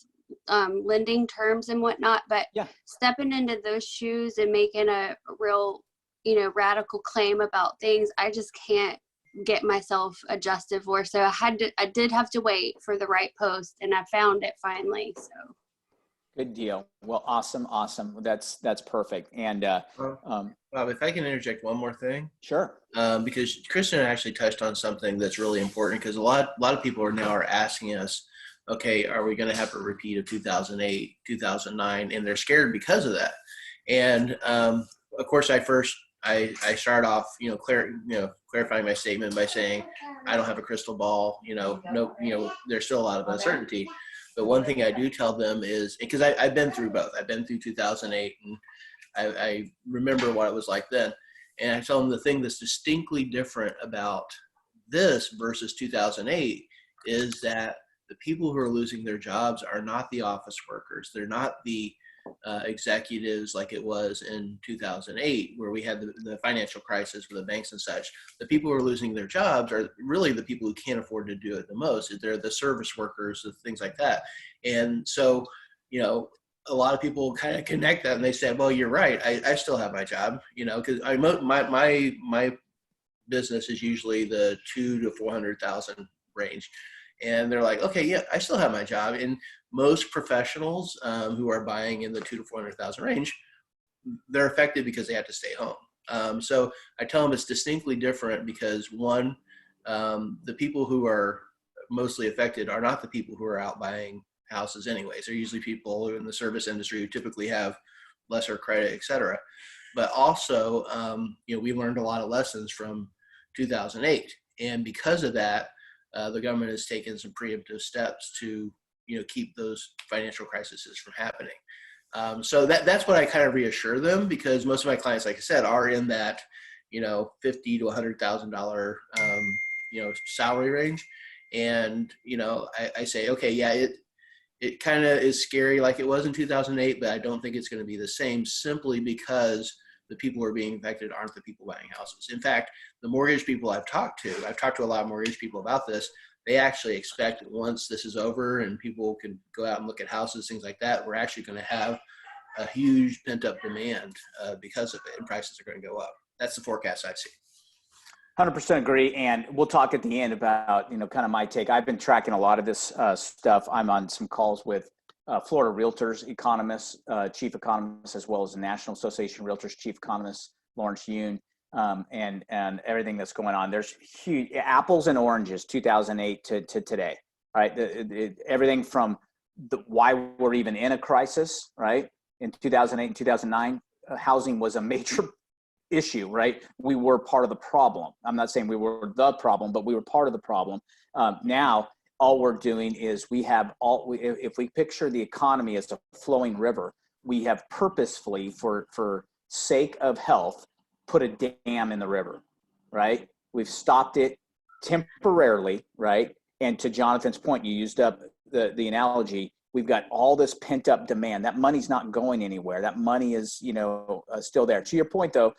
lending terms and whatnot, but stepping into those shoes and making a real, radical claim about things, I just can't get myself adjusted for. So I did have to wait for the right post, and I found it finally. So good deal. Well, awesome. That's perfect. And Bob, if I can interject one more thing. Sure. Because Kristen actually touched on something that's really important, because a lot of people are asking us, okay, are we going to have a repeat of 2008, 2009? And they're scared because of that. And of course, I start off, clarifying my statement by saying I don't have a crystal ball. There's still a lot of uncertainty. But one thing I do tell them is, because I've been through both. I've been through 2008, and I remember what it was like then. And I tell them the thing that's distinctly different about this versus 2008 is that the people who are losing their jobs are not the office workers. They're not the executives like it was in 2008, where we had the financial crisis with the banks and such. The people who are losing their jobs are really the people who can't afford to do it the most. They're the service workers, things like that. And so, a lot of people kind of connect that, and they say, well, you're right. I still have my job, because my business is usually the 200,000 to 400,000 range. And they're like, okay, yeah, I still have my job. And most professionals who are buying in the 200,000 to 400,000 range, they're affected because they have to stay home. So I tell them it's distinctly different because, one, the people who are mostly affected are not the people who are out buying houses anyways. They're usually people in the service industry who typically have lesser credit, et cetera. But also, we learned a lot of lessons from 2008. And because of that, the government has taken some preemptive steps to keep those financial crises from happening. So that's what I kind of reassure them, because most of my clients, like I said, are in that, $50,000 to $100,000, salary range. And, I say, okay, yeah, it kind of is scary like it was in 2008, but I don't think it's going to be the same, simply because the people who are being affected aren't the people buying houses. In fact, the mortgage people I've talked to a lot of mortgage people about this. They actually expect that once this is over and people can go out and look at houses, things like that, we're actually going to have a huge pent up demand because of it, and prices are going to go up. That's the forecast I see. 100% agree. And we'll talk at the end about, kind of my take. I've been tracking a lot of this stuff. I'm on some calls with Florida Realtors economists, chief economists, as well as the National Association of Realtors chief economist, Lawrence Yoon, and everything that's going on. There's huge apples and oranges, 2008 to today, right? Everything from why we're even in a crisis, right? In 2008 and 2009, housing was a major issue, right? We were part of the problem. I'm not saying we were the problem, but we were part of the problem. Now, all we're doing is if we picture the economy as a flowing river, we have purposefully, for sake of health, put a dam in the river, right? We've stopped it temporarily, right? And to Jonathan's point, you used up the analogy. We've got all this pent up demand. That money's not going anywhere. That money is, still there. To your point though,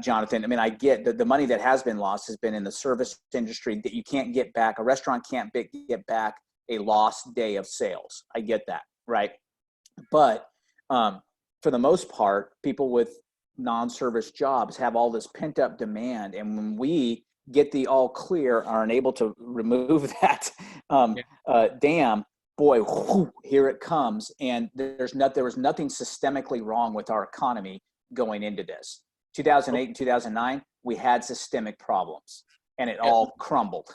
Jonathan, I mean, I get that the money that has been lost has been in the service industry that you can't get back. A restaurant can't get back a lost day of sales. I get that, right? But for the most part, people with non-service jobs have all this pent up demand. And when we get the all clear, are unable to remove that dam, boy, whoo, here it comes. And there was nothing systemically wrong with our economy going into this. 2008 and 2009, we had systemic problems and it all crumbled,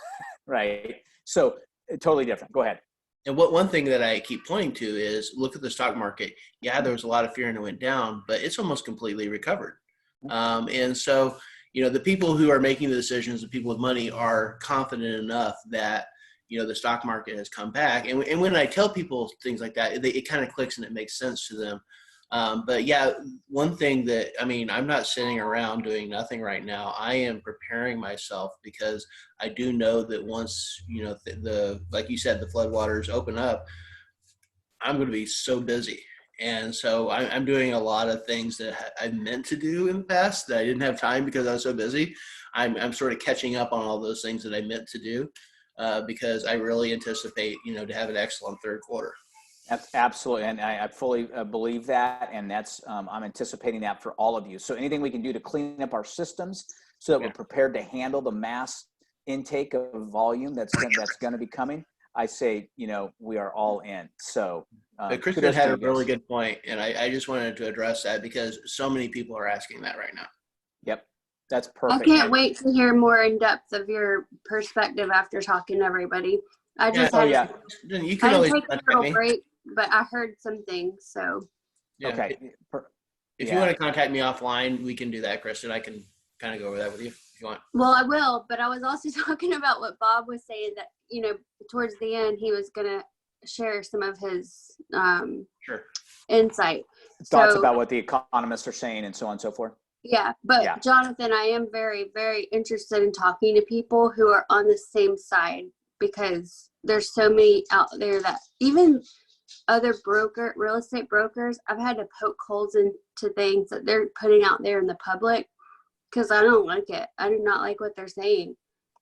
right? So totally different. Go ahead. And one thing that I keep pointing to is look at the stock market. Yeah, there was a lot of fear and it went down, but it's almost completely recovered. And so, the people who are making the decisions, the people with money, are confident enough that the stock market has come back. And when I tell people things like that, it kind of clicks and it makes sense to them. But yeah, one thing that, I'm not sitting around doing nothing right now. I am preparing myself, because I do know that once, like you said, the floodwaters open up, I'm going to be so busy. And so I'm doing a lot of things that I meant to do in the past that I didn't have time because I was so busy. I'm sort of catching up on all those things that I meant to do. Because I really anticipate, to have an excellent third quarter. Absolutely. And I fully believe that. And that's, I'm anticipating that for all of you. So anything we can do to clean up our systems so that we're prepared to handle the mass intake of volume that's going to be coming, I say, we are all in. So Kristen had a really good point, and I just wanted to address that because so many people are asking that right now. Yep. That's perfect. I can't wait to hear more in depth of your perspective after talking to everybody. I just had you can always take a little break, but I heard some things. So okay. If you want to contact me offline, we can do that, Kristen. I can kind of go over that with you if you want. Well, I will, but I was also talking about what Bob was saying, that towards the end he was gonna share some of his insight, thoughts about what the economists are saying and so on and so forth. Yeah, but Jonathan, I am very, very interested in talking to people who are on the same side, because there's so many out there that even other real estate brokers, I've had to poke holes into things that they're putting out there in the public, because I don't like it. I do not like what they're saying.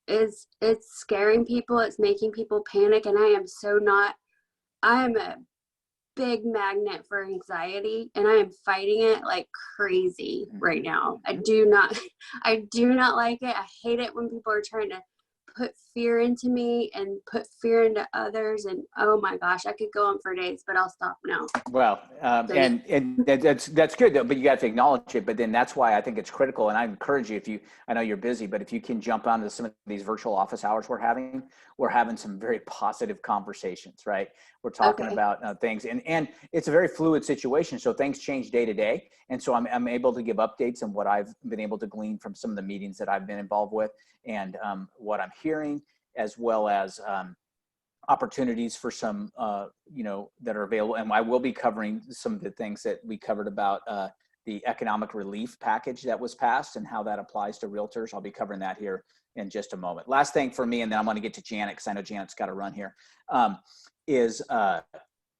It's scaring people. It's making people panic. And I am a big magnet for anxiety, and I am fighting it like crazy right now. I do not like it. I hate it when people are trying to put fear into me and put fear into others. And oh my gosh, I could go on for days, but I'll stop now. Well, and that's good though, but you got to acknowledge it. But then that's why I think it's critical. And I encourage you, I know you're busy, but if you can jump onto some of these virtual office hours we're having some very positive conversations, right? We're talking about things, and it's a very fluid situation. So things change day to day. And so I'm able to give updates on what I've been able to glean from some of the meetings that I've been involved with, and what I'm hearing, as well as opportunities for some, that are available. And I will be covering some of the things that we covered about the economic relief package that was passed and how that applies to realtors. I'll be covering that here in just a moment. Last thing for me, and then I'm going to get to Janet because I know Janet's got to run here, is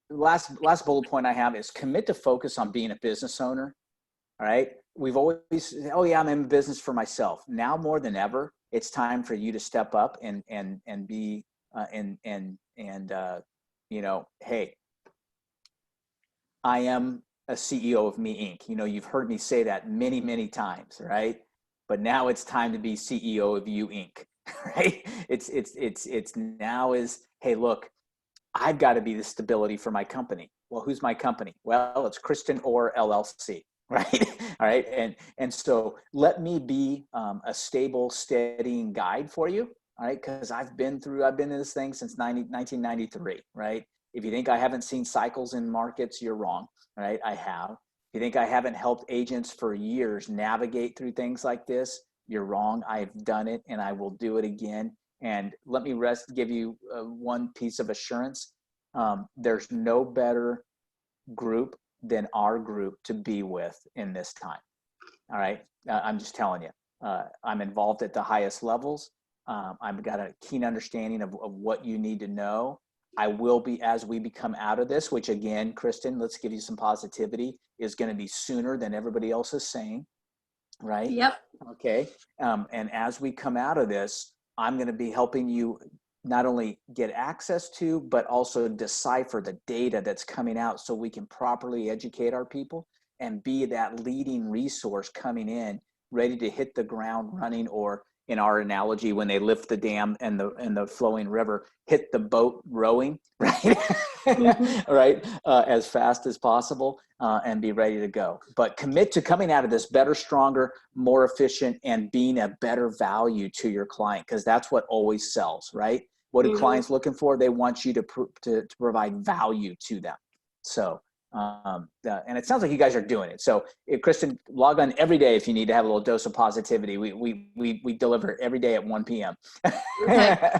last bullet point I have is commit to focus on being a business owner. All right. We've always, oh yeah, I'm in business for myself. Now more than ever, it's time for you to step up and be, hey, I am a CEO of Me Inc. You've heard me say that many, many times, right? But now it's time to be CEO of You Inc. Right? It's now is, hey, look, I've got to be the stability for my company. Well, who's my company? Well, it's Kristen Orr LLC. Right. All right. And so let me be a stable, steadying guide for you. All right. Because I've been in this thing since 1993. Right. If you think I haven't seen cycles in markets, you're wrong. Right. I have. If you think I haven't helped agents for years navigate through things like this, you're wrong. I've done it and I will do it again. And let me give you one piece of assurance. There's no better group than our group to be with in this time. All right. I'm just telling you, I'm involved at the highest levels. I've got a keen understanding of what you need to know. I will be, as we become out of this, which again, Kristen, let's give you some positivity, is going to be sooner than everybody else is saying. Right. Yep. Okay. And as we come out of this, I'm going to be helping you not only get access to, but also decipher the data that's coming out so we can properly educate our people and be that leading resource coming in, ready to hit the ground running, or in our analogy, when they lift the dam and the flowing river, hit the boat rowing, right? Mm-hmm. Right, as fast as possible, and be ready to go. But commit to coming out of this better, stronger, more efficient, and being a better value to your client, because that's what always sells, right? What are clients looking for? They want you to provide value to them. So, and it sounds like you guys are doing it. So, Kristen, log on every day if you need to have a little dose of positivity. We deliver every day at 1 p.m. Okay.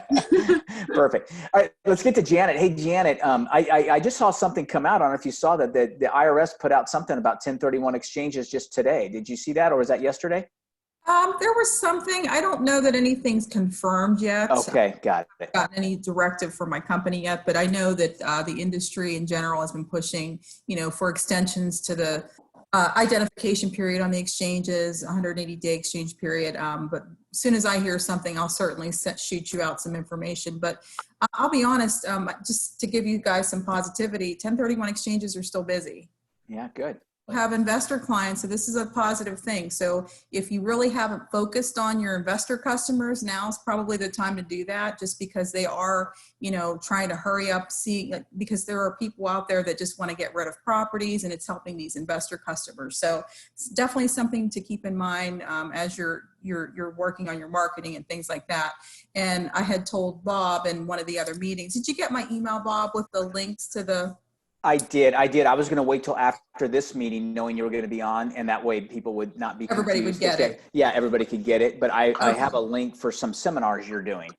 Perfect. All right, let's get to Janet. Hey, Janet, I just saw something come out. I don't know if you saw that the IRS put out something about 1031 exchanges just today. Did you see that, or was that yesterday? There was something. I don't know that anything's confirmed yet. Okay, got it. I haven't gotten any directive from my company yet, but I know that the industry in general has been pushing, for extensions to the identification period on the exchanges, 180-day exchange period. But as soon as I hear something, I'll certainly shoot you out some information. But I'll be honest, just to give you guys some positivity, 1031 exchanges are still busy. Yeah, good. Have investor clients, so this is a positive thing. So if you really haven't focused on your investor customers, now is probably the time to do that, just because they are, trying to hurry up, because there are people out there that just want to get rid of properties, and it's helping these investor customers. So it's definitely something to keep in mind as you're working on your marketing and things like that. And I had told Bob in one of the other meetings, did you get my email, Bob, with the links to the? I did. I was going to wait till after this meeting, knowing you were going to be on, and that way people would not be confused. Everybody would get it. Yeah, everybody could get it. But I have a link for some seminars you're doing.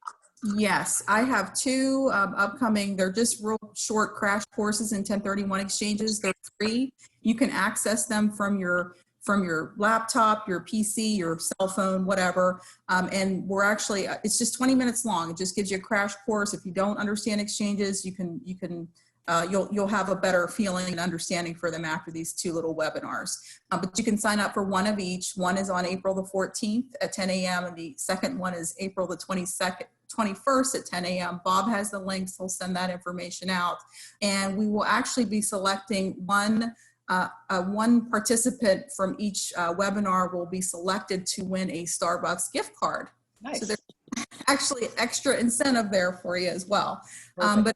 Yes, I have two upcoming. They're just real short crash courses in 1031 exchanges. They're free. You can access them from your laptop, your PC, your cell phone, whatever. And we're actually, it's just 20 minutes long. It just gives you a crash course. If you don't understand exchanges, you'll have a better feeling and understanding for them after these two little webinars. But you can sign up for one of each. One is on April the 14th at 10 a.m. and the second one is April the 21st at 10 a.m. Bob has the links. He'll send that information out. And we will actually be selecting one participant from each webinar will be selected to win a Starbucks gift card. Nice. So there's actually extra incentive there for you as well. But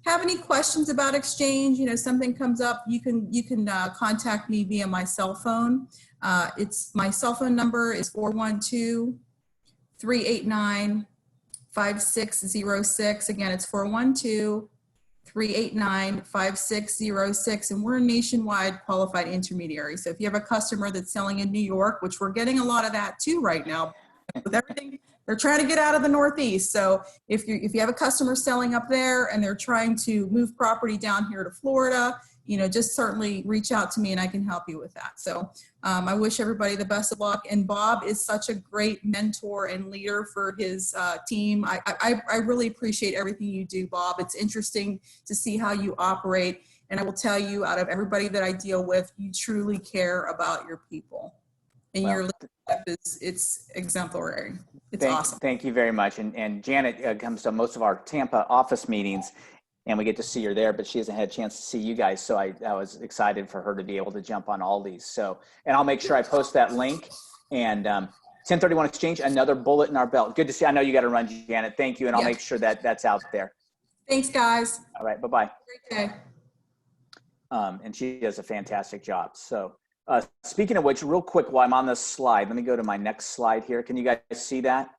have any questions about exchange, something comes up, you can contact me via my cell phone. My cell phone number is 412-389-5606. Again, it's 412-389-5606. And we're a nationwide qualified intermediary. So if you have a customer that's selling in New York, which we're getting a lot of that too right now, with everything they're trying to get out of the Northeast. So if you have a customer selling up there and they're trying to move property down here to Florida, you know, just certainly reach out to me and I can help you with that. So I wish everybody the best of luck. And Bob is such a great mentor and leader for his team. I really appreciate everything you do, Bob. It's interesting to see how you operate. And I will tell you, out of everybody that I deal with, you truly care about your people. And your leadership it's exemplary. It's awesome. Thank you very much. And Janet comes to most of our Tampa office meetings, and we get to see her there, but she hasn't had a chance to see you guys. So I was excited for her to be able to jump on all these. So, and I'll make sure I post that link. And 1031 Exchange, another bullet in our belt. Good to see. I know you got to run, Janet. Thank you. And I'll make sure that that's out there. Thanks, guys. All right. Bye-bye. Great day. And she does a fantastic job. So speaking of which, real quick, while I'm on this slide, let me go to my next slide here. Can you guys see that?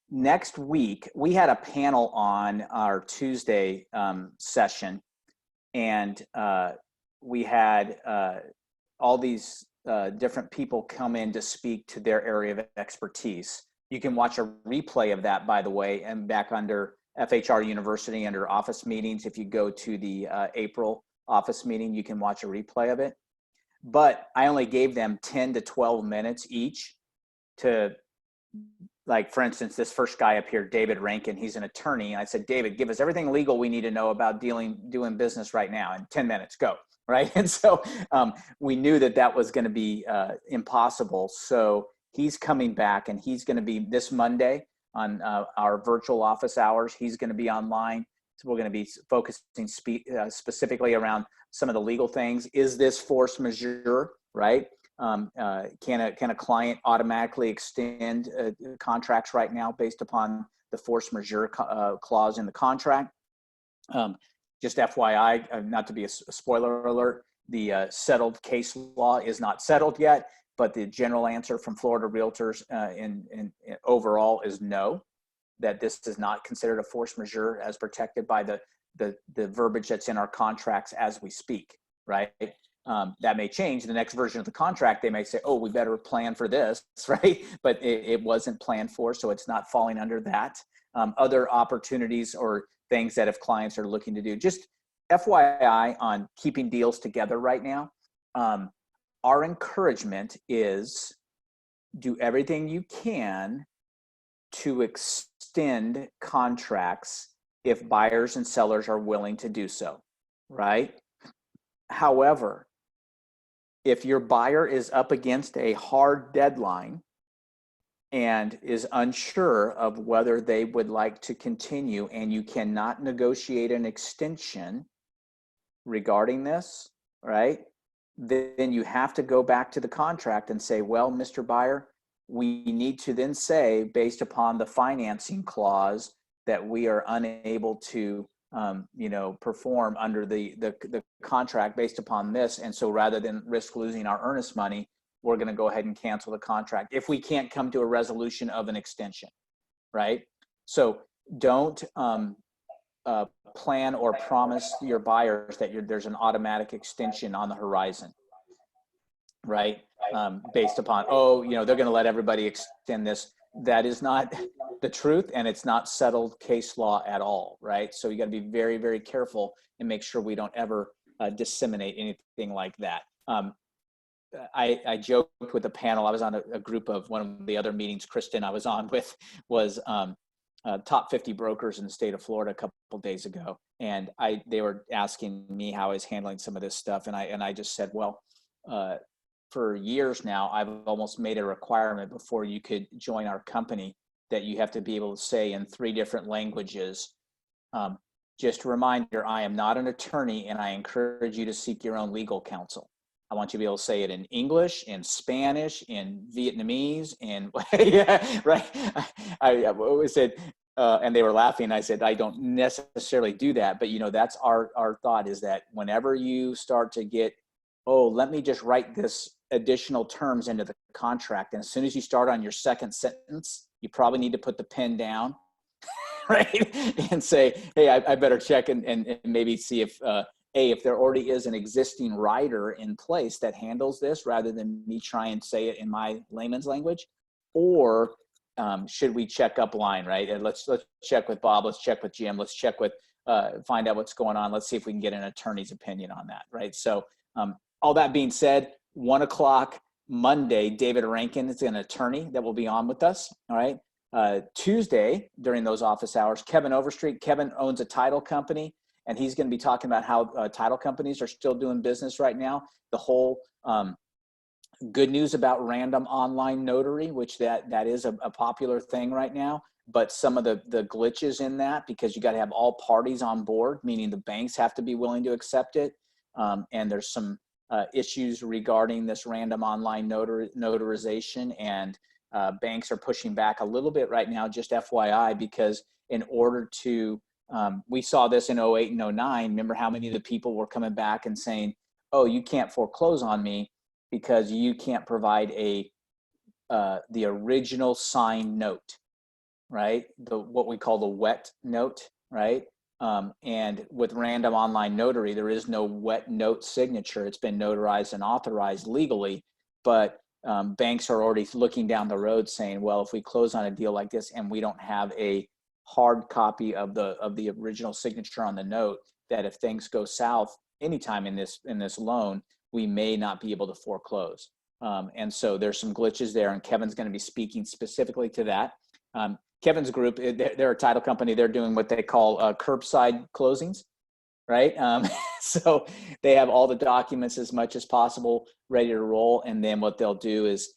Next week, we had a panel on our Tuesday session, and we had all these different people come in to speak to their area of expertise. You can watch a replay of that, by the way, and back under FHR University under office meetings. If you go to the April office meeting, you can watch a replay of it. But I only gave them 10 to 12 minutes each to, like, for instance, this first guy up here, David Rankin, he's an attorney. And I said, David, give us everything legal we need to know about doing business right now in 10 minutes, go, right? And so we knew that was going to be impossible. So he's coming back, and he's going to be this Monday on our virtual office hours. He's going to be online. So we're going to be focusing specifically around some of the legal things. Is this force majeure, right? Can a client automatically extend contracts right now based upon the force majeure clause in the contract? Just FYI, not to be a spoiler alert, the settled case law is not settled yet, but the general answer from Florida Realtors in overall is no, that this is not considered a force majeure as protected by the verbiage that's in our contracts as we speak, right? That may change. The next version of the contract, they may say, oh, we better plan for this, right? But it wasn't planned for, so it's not falling under that. Other opportunities or things that if clients are looking to do, just FYI on keeping deals together right now, our encouragement is do everything you can to extend contracts if buyers and sellers are willing to do so, right? However, if your buyer is up against a hard deadline and is unsure of whether they would like to continue and you cannot negotiate an extension regarding this, right? Then you have to go back to the contract and say, well, Mr. Buyer, we need to then say, based upon the financing clause, that we are unable to, perform under the contract based upon this. And so rather than risk losing our earnest money, we're going to go ahead and cancel the contract if we can't come to a resolution of an extension, right? So don't plan or promise your buyers that there's an automatic extension on the horizon, right? Based upon, they're going to let everybody extend this. That is not the truth, and it's not settled case law at all, right? So you got to be very, very careful and make sure we don't ever disseminate anything like that. I joked with the panel. I was on a group of one of the other meetings Kristen I was on with was top 50 brokers in the state of Florida a couple days ago. And they were asking me how I was handling some of this stuff. And I just said, well, for years now, I've almost made a requirement before you could join our company that you have to be able to say in 3 different languages. Just a reminder, I am not an attorney and I encourage you to seek your own legal counsel. I want you to be able to say it in English, in Spanish, in Vietnamese, and yeah, right. I always said, and they were laughing. I said, I don't necessarily do that, but that's our thought is that whenever you start to get, let me just write this additional terms into the contract. And as soon as you start on your second sentence, you probably need to put the pen down, right? And say, hey, I better check and maybe see if there already is an existing rider in place that handles this rather than me try and say it in my layman's language, or should we check up line, right? And let's check with Bob, let's check with Jim, let's check with, find out what's going on. Let's see if we can get an attorney's opinion on that, right? So all that being said, 1 o'clock Monday, David Rankin is an attorney that will be on with us, all right? Tuesday, during those office hours, Kevin Overstreet. Kevin owns a title company, and he's going to be talking about how title companies are still doing business right now. The whole good news about random online notary, which that is a popular thing right now, but some of the glitches in that, because you got to have all parties on board, meaning the banks have to be willing to accept it. And there's some issues regarding this random online notarization, and banks are pushing back a little bit right now, just FYI, because in order to, we saw this in 08 and 09, remember how many of the people were coming back and saying, oh, you can't foreclose on me because you can't provide the original signed note, right? What we call the wet note, right? And with random online notary, there is no wet note signature. It's been notarized and authorized legally, but banks are already looking down the road saying, well, if we close on a deal like this and we don't have a hard copy of the original signature on the note, that if things go south anytime in this loan, we may not be able to foreclose. And so there's some glitches there, and Kevin's going to be speaking specifically to that. Kevin's group, they're a title company. They're doing what they call curbside closings, right? So they have all the documents as much as possible ready to roll. And then what they'll do is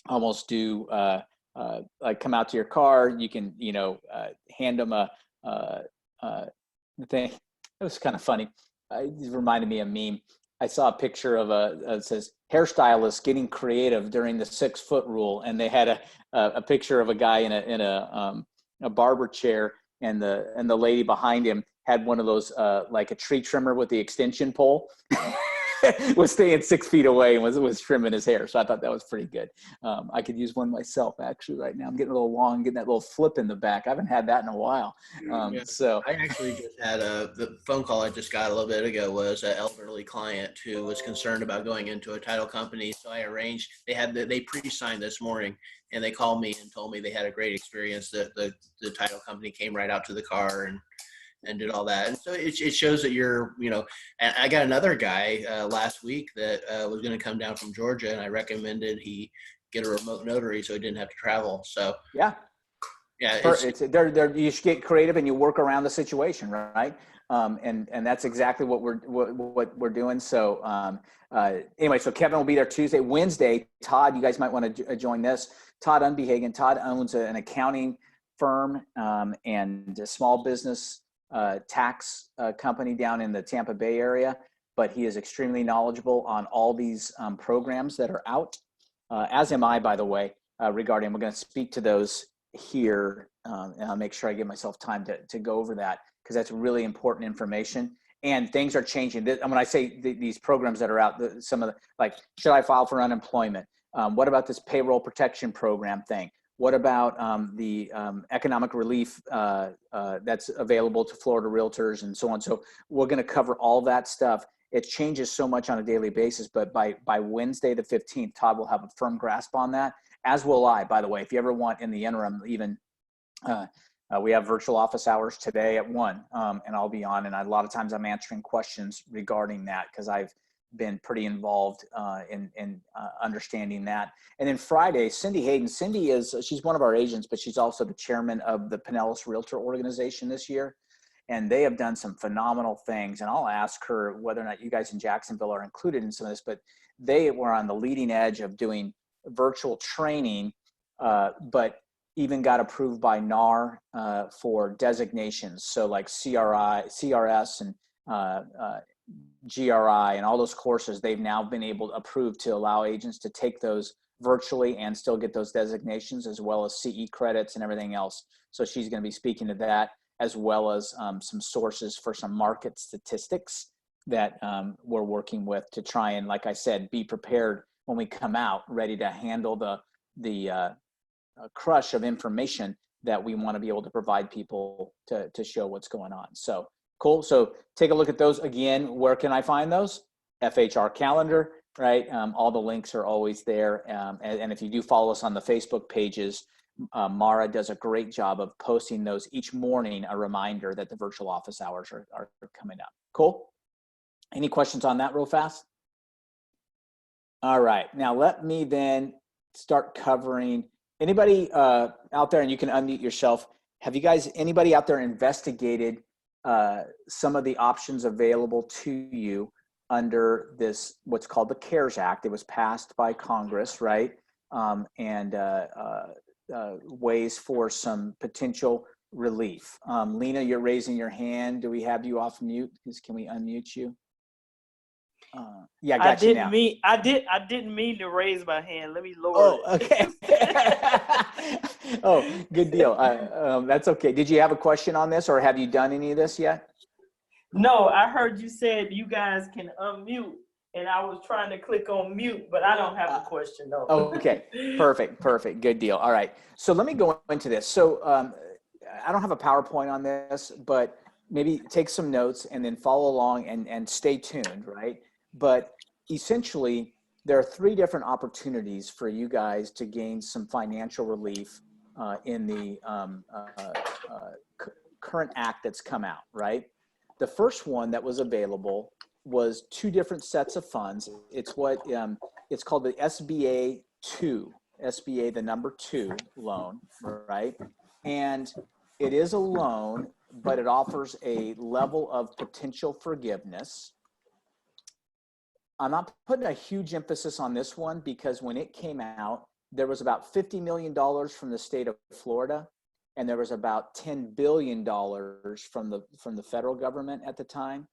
almost do like come out to your car. You can, hand them a thing. It was kind of funny. It reminded me of a meme. I saw a picture of it says hairstylist getting creative during the 6-foot rule, and they had a picture of a guy in a barber chair, and the lady behind him had one of those like a tree trimmer with the extension pole. Was staying 6 feet away and was trimming his hair. So I thought that was pretty good. I could use one myself actually right now. I'm getting a little long, getting that little flip in the back. I haven't had that in a while. So I actually just had the phone call I just got a little bit ago was an elderly client who was concerned about going into a title company. So I arranged, they pre-signed this morning, and they called me and told me they had a great experience. That the title company came right out to the car and did all that. And so it shows that you're, and I got another guy last week that was going to come down from Georgia, and I recommended he get a remote notary so he didn't have to travel. So yeah, you should get creative and you work around the situation, right? And that's exactly what we're doing. So anyway, so Kevin will be there Tuesday. Wednesday, Todd, you guys might want to join this. Todd Unbehagen. Todd owns an accounting firm and a small business tax company down in the Tampa Bay area, but he is extremely knowledgeable on all these programs that are out, as am I, by the way, regarding, we're going to speak to those here, and I'll make sure I give myself time to go over that, because that's really important information, and things are changing. And when I say these programs that are out, some of the, like, should I file for unemployment? What about this payroll protection program thing? What about the economic relief that's available to Florida realtors and so on? So we're going to cover all that stuff. It changes so much on a daily basis, but by Wednesday the 15th, Todd will have a firm grasp on that, as will I, by the way. If you ever want in the interim, even we have virtual office hours today at 1, and I'll be on, and a lot of times I'm answering questions regarding that because I've been pretty involved in understanding that. And then Friday, Cindy Hayden. Cindy she's one of our agents, but she's also the chairman of the Pinellas Realtor Organization this year. And they have done some phenomenal things. And I'll ask her whether or not you guys in Jacksonville are included in some of this, but they were on the leading edge of doing virtual training, but even got approved by NAR for designations. So like CRS and GRI and all those courses, they've now been able to approve to allow agents to take those virtually and still get those designations, as well as CE credits and everything else. So she's going to be speaking to that, as well as some sources for some market statistics that we're working with to try and, like I said, be prepared when we come out, ready to handle the crush of information that we want to be able to provide people to show what's going on. So cool. So take a look at those again. Where can I find those? FHR calendar. right? All the links are always there. And if you do follow us on the Facebook pages, Mara does a great job of posting those each morning, a reminder that the virtual office hours are coming up. Cool? Any questions on that real fast? All right, now let me then start covering, anybody out there, and you can unmute yourself, have you guys, anybody out there investigated some of the options available to you under this, what's called the CARES Act? It was passed by Congress, right? Ways for some potential relief. Lena, you're raising your hand. Do we have you off mute? Can we unmute you? Yeah, I got you now. I didn't mean to raise my hand. Let me lower Oh, it. okay. Oh, good deal. That's okay. Did you have a question on this, or have you done any of this yet? No, I heard you said you guys can unmute, and I was trying to click on mute, but I don't have a question, no. Okay, perfect. Good deal. All right. So let me go into this. So I don't have a PowerPoint on this, but maybe take some notes and then follow along and stay tuned, right? But essentially, there are 3 different opportunities for you guys to gain some financial relief in the current act that's come out, right? The first one that was available was 2 different sets of funds. It's what it's called the SBA 2, SBA the number 2 loan, right? And it is a loan, but it offers a level of potential forgiveness. I'm not putting a huge emphasis on this one because when it came out, there was about $50 million from the state of Florida, and there was about $10 billion from the federal government at the time.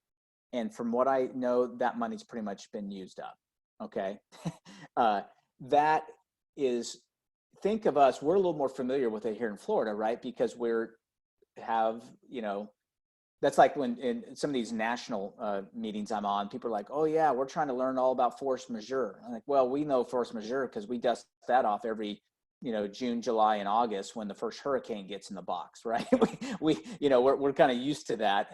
And from what I know, that money's pretty much been used up. Okay. That is, think of us, we're a little more familiar with it here in Florida, right? Because that's like when in some of these national meetings I'm on, people are like, oh yeah, we're trying to learn all about force majeure. I'm like, well, we know force majeure because we dust that off every, June, July, and August when the first hurricane gets in the box, right? We're kind of used to that,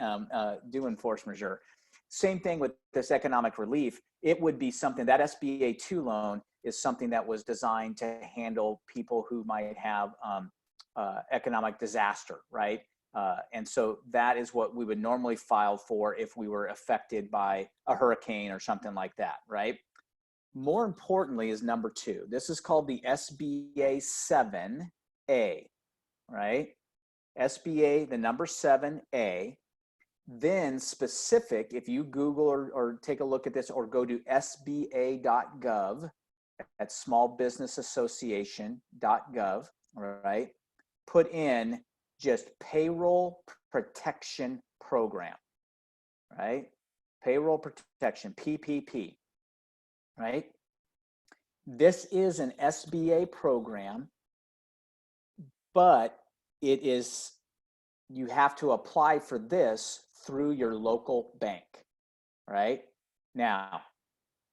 doing force majeure. Same thing with this economic relief. It would be something, that SBA 2 loan is something that was designed to handle people who might have economic disaster, right? And so that is what we would normally file for if we were affected by a hurricane or something like that, right? More importantly is number 2. This is called the SBA 7A, right? SBA, the number 7A. Then specific, if you Google or take a look at this or go to sba.gov, that's smallbusinessassociation.gov, all right? Put in just payroll protection program, right? Payroll protection, PPP, right? This is an SBA program, but you have to apply for this through your local bank, right? Now,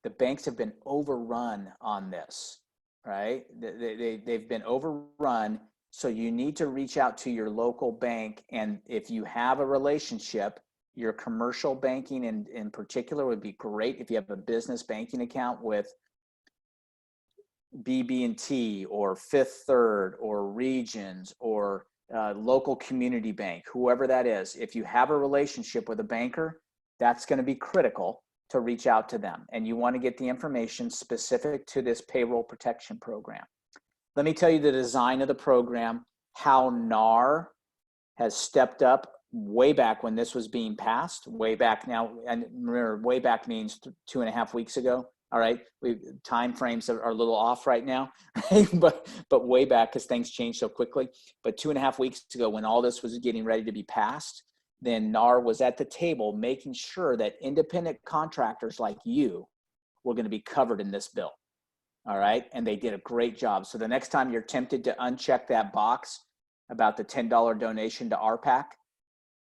the banks have been overrun on this, right? They've been overrun. So you need to reach out to your local bank. And if you have a relationship, your commercial banking in particular would be great. If you have a business banking account with BB&T or Fifth Third or Regions or local community bank, whoever that is, if you have a relationship with a banker, that's going to be critical to reach out to them. And you want to get the information specific to this payroll protection program. Let me tell you the design of the program, how NAR has stepped up way back when this was being passed, way back now, and remember, way back means 2.5 weeks ago. All right, time frames are a little off right now, right? but way back because things change so quickly. But 2.5 weeks ago, when all this was getting ready to be passed, then NAR was at the table making sure that independent contractors like you were going to be covered in this bill. All right, and they did a great job. So the next time you're tempted to uncheck that box about the $10 donation to RPAC,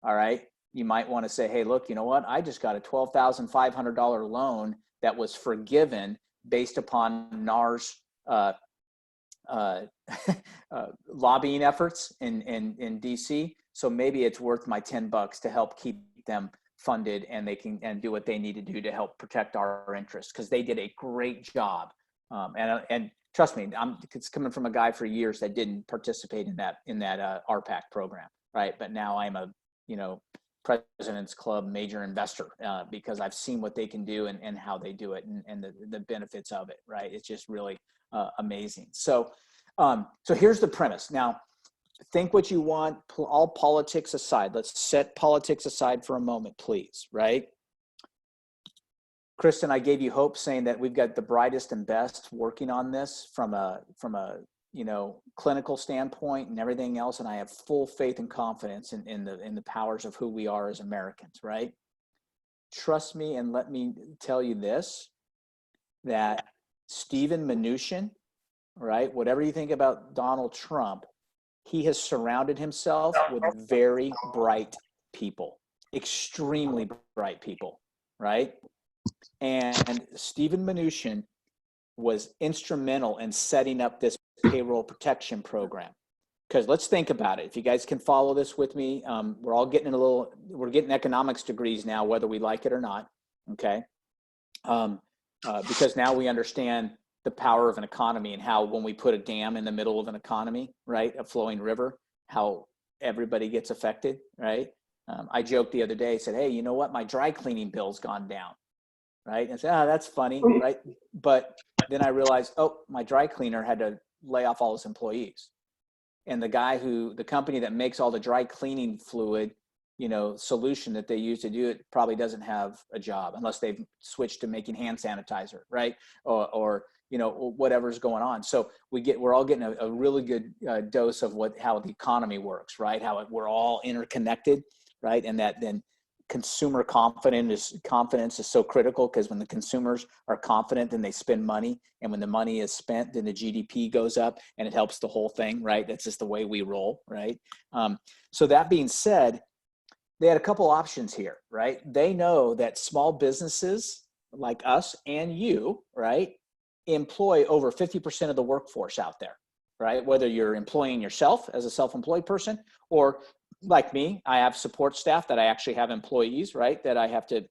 all right, you might want to say, hey, look, you know what? I just got a $12,500 loan that was forgiven based upon NAR's lobbying efforts in DC. So maybe it's worth my $10 to help keep them funded, and they can and do what they need to do to help protect our interests, because they did a great job. And trust me, it's coming from a guy for years that didn't participate in that RPAC program, right? But now I'm a President's Club major investor because I've seen what they can do and how they do it, and the benefits of it, right? It's just really amazing. So here's the premise. Now, think what you want, all politics aside. Let's set politics aside for a moment, please, right? Kristen, I gave you hope saying that we've got the brightest and best working on this from a clinical standpoint and everything else, and I have full faith and confidence in the powers of who we are as Americans, right? Trust me, and let me tell you this, that Steven Mnuchin, right, whatever you think about Donald Trump, he has surrounded himself with very bright people, extremely bright people, right? And Steven Mnuchin was instrumental in setting up this payroll protection program. Because let's think about it. If you guys can follow this with me, we're all getting we're getting economics degrees now, whether we like it or not, okay? Because now we understand the power of an economy and how when we put a dam in the middle of an economy, right, a flowing river, how everybody gets affected, right? I joked the other day, said, hey, you know what? My dry cleaning bill's gone down, right? And I said, oh, that's funny, right? But then I realized, oh, my dry cleaner had to lay off all his employees. And the company that makes all the dry cleaning fluid, solution that they use to do it probably doesn't have a job unless they've switched to making hand sanitizer, right? Or whatever's going on. So we're all getting a really good dose of how the economy works, right? How we're all interconnected, right? And that then consumer confidence is so critical, because when the consumers are confident, then they spend money, and when the money is spent, then the GDP goes up, and it helps the whole thing, right? That's just the way we roll, right? So that being said, they had a couple options here, right? They know that small businesses like us and you, right, employ over 50% of the workforce out there, right? Whether you're employing yourself as a self-employed person, or like me, I have support staff that I actually have employees, right, that I have to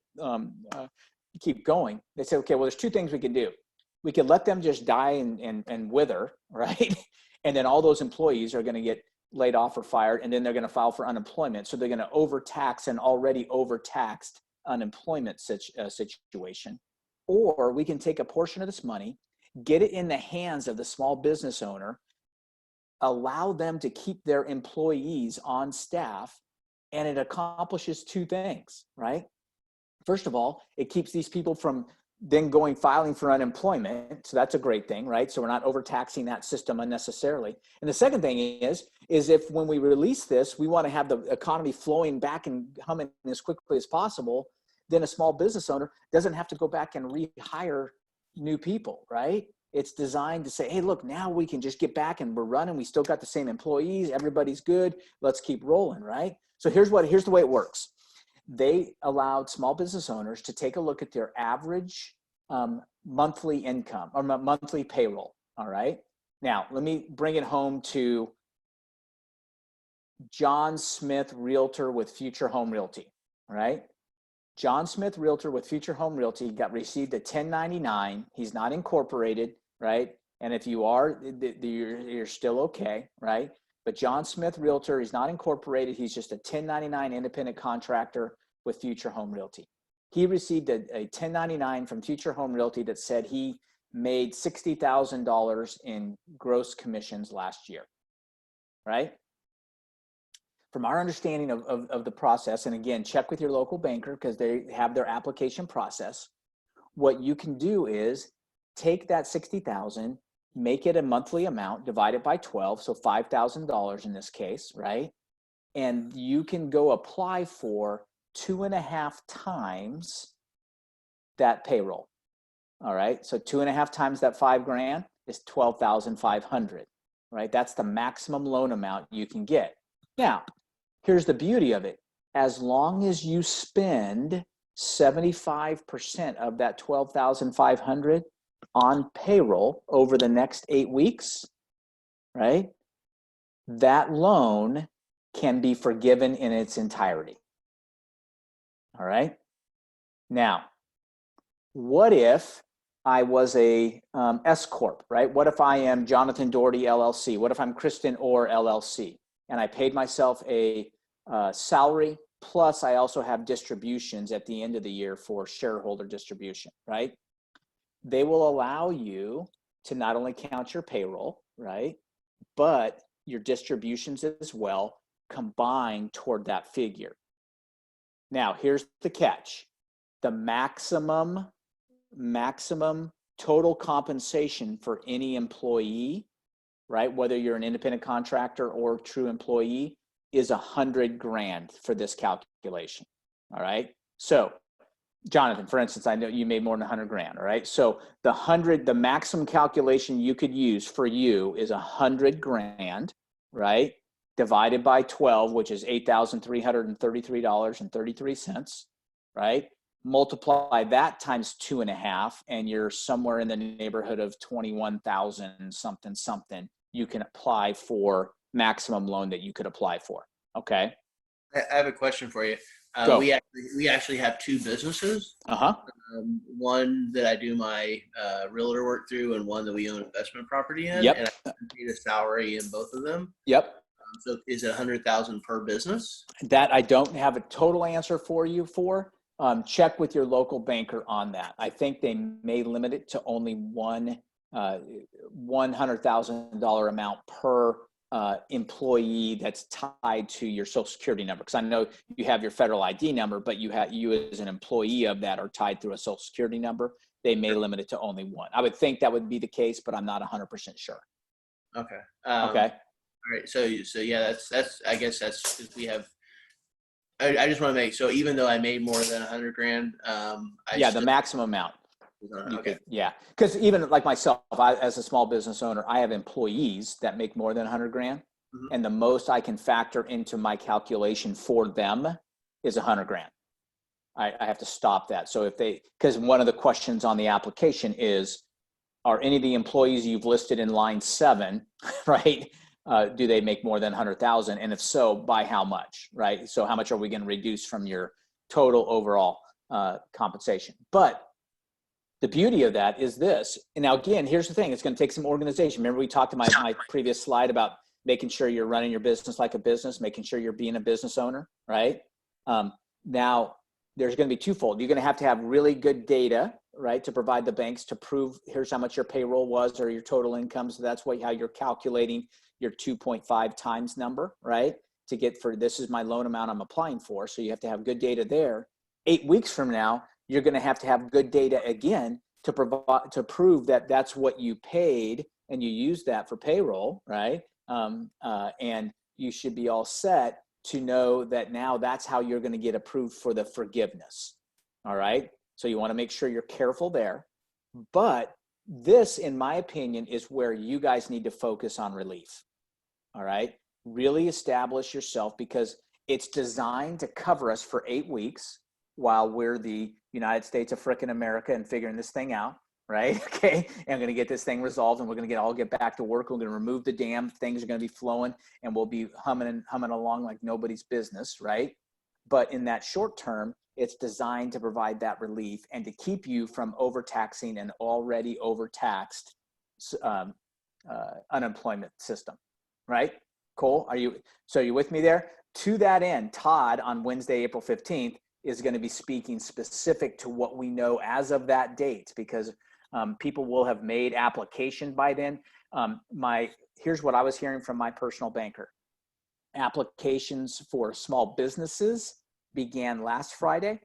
keep going. They say, okay, well, there's two things we can do. We could let them just die and wither, right? And then all those employees are going to get laid off or fired, and then they're going to file for unemployment. So they're going to overtax an already overtaxed unemployment situation. Or we can take a portion of this money, get it in the hands of the small business owner, allow them to keep their employees on staff, and it accomplishes two things, right? First of all, it keeps these people from then filing for unemployment. So that's a great thing, right? So we're not overtaxing that system unnecessarily. And the second thing is if when we release this, we want to have the economy flowing back and humming as quickly as possible, then a small business owner doesn't have to go back and rehire new people, right? It's designed to say, hey, look, now we can just get back and we're running. We still got the same employees. Everybody's good. Let's keep rolling, right? So here's the way it works. They allowed small business owners to take a look at their average monthly income or monthly payroll, all right? Now, let me bring it home to John Smith, realtor with Future Home Realty, all right? John Smith, realtor with Future Home Realty, received a 1099. He's not incorporated, right? And if you are, you're still okay, right? But John Smith, realtor, he's not incorporated. He's just a 1099 independent contractor with Future Home Realty. He received a 1099 from Future Home Realty that said he made $60,000 in gross commissions last year, right? From our understanding of the process, and again, check with your local banker because they have their application process. What you can do is take that $60,000, make it a monthly amount, divide it by 12, so $5,000 in this case, right? And you can go apply for 2.5 times that payroll. All right, so 2.5 times that $5,000 is $12,500, right? That's the maximum loan amount you can get. Now, here's the beauty of it. As long as you spend 75% of that $12,500 on payroll over the next 8 weeks, right? That loan can be forgiven in its entirety. All right. Now, what if I was a S Corp, right? What if I am Jonathan Doherty LLC? What if I'm Kristen Orr LLC? And I paid myself a salary, plus I also have distributions at the end of the year for shareholder distribution, right? They will allow you to not only count your payroll, right, but your distributions as well, combined toward that figure. Now, here's the catch. The maximum total compensation for any employee, right, whether you're an independent contractor or true employee, is $100,000 for this calculation. All right. So, Jonathan, for instance, I know you made more than $100,000. All right. So the maximum calculation you could use for you is $100,000, right, divided by 12, which is $8,333.33, right? Multiply that times 2.5, and you're somewhere in the neighborhood of 21,000 something you can apply for maximum loan that you could apply for. Okay. I have a question for you. We actually have two businesses. One that I do my realtor work through, and one that we own investment property in. Yep. And I paid a salary in both of them. Yep. So is it $100,000 per business? That I don't have a total answer for you for. Check with your local banker on that. I think they may limit it to only one $100,000 amount per employee that's tied to your Social Security number. Because I know you have your federal ID number, but you as an employee of that are tied through a Social Security number. They may limit it to only one. I would think that would be the case, but I'm not 100% sure. Okay. Okay. All right. So yeah, that's I guess that's we have. I just want to make, so even though I made more than $100,000, the maximum amount. Okay. Yeah, because even like myself, as a small business owner, I have employees that make more than $100,000, and the most I can factor into my calculation for them is $100,000. I have to stop that. So because one of the questions on the application is, are any of the employees you've listed in line 7, right? Do they make more than 100,000? And if so, by how much, right? So how much are we going to reduce from your total overall compensation? But the beauty of that is this. And now, again, here's the thing. It's going to take some organization. Remember, we talked in my previous slide about making sure you're running your business like a business, making sure you're being a business owner, right? Now, there's going to be twofold. You're going to have really good data, right, to provide the banks to prove here's how much your payroll was or your total income. So that's how you're calculating your 2.5 times number, right, to get for this is my loan amount I'm applying for. So you have to have good data there. 8 weeks from now, you're going to have good data again to prove that that's what you paid and you use that for payroll, right? And you should be all set to know that now that's how you're going to get approved for the forgiveness. All right. So you want to make sure you're careful there. But this, in my opinion, is where you guys need to focus on relief. All right. Really establish yourself, because it's designed to cover us for 8 weeks while we're the United States of frickin' America and figuring this thing out. Right. Okay. And I'm going to get this thing resolved, and we're going to all get back to work. We're going to remove the dam. Things are going to be flowing, and we'll be humming along like nobody's business. Right. But in that short term, it's designed to provide that relief and to keep you from overtaxing an already overtaxed unemployment system. Right. Cool. Are you with me there? To that end, Todd on Wednesday, April 15th is going to be speaking specific to what we know as of that date, because people will have made application by then. Here's what I was hearing from my personal banker. Applications for small businesses began last Friday,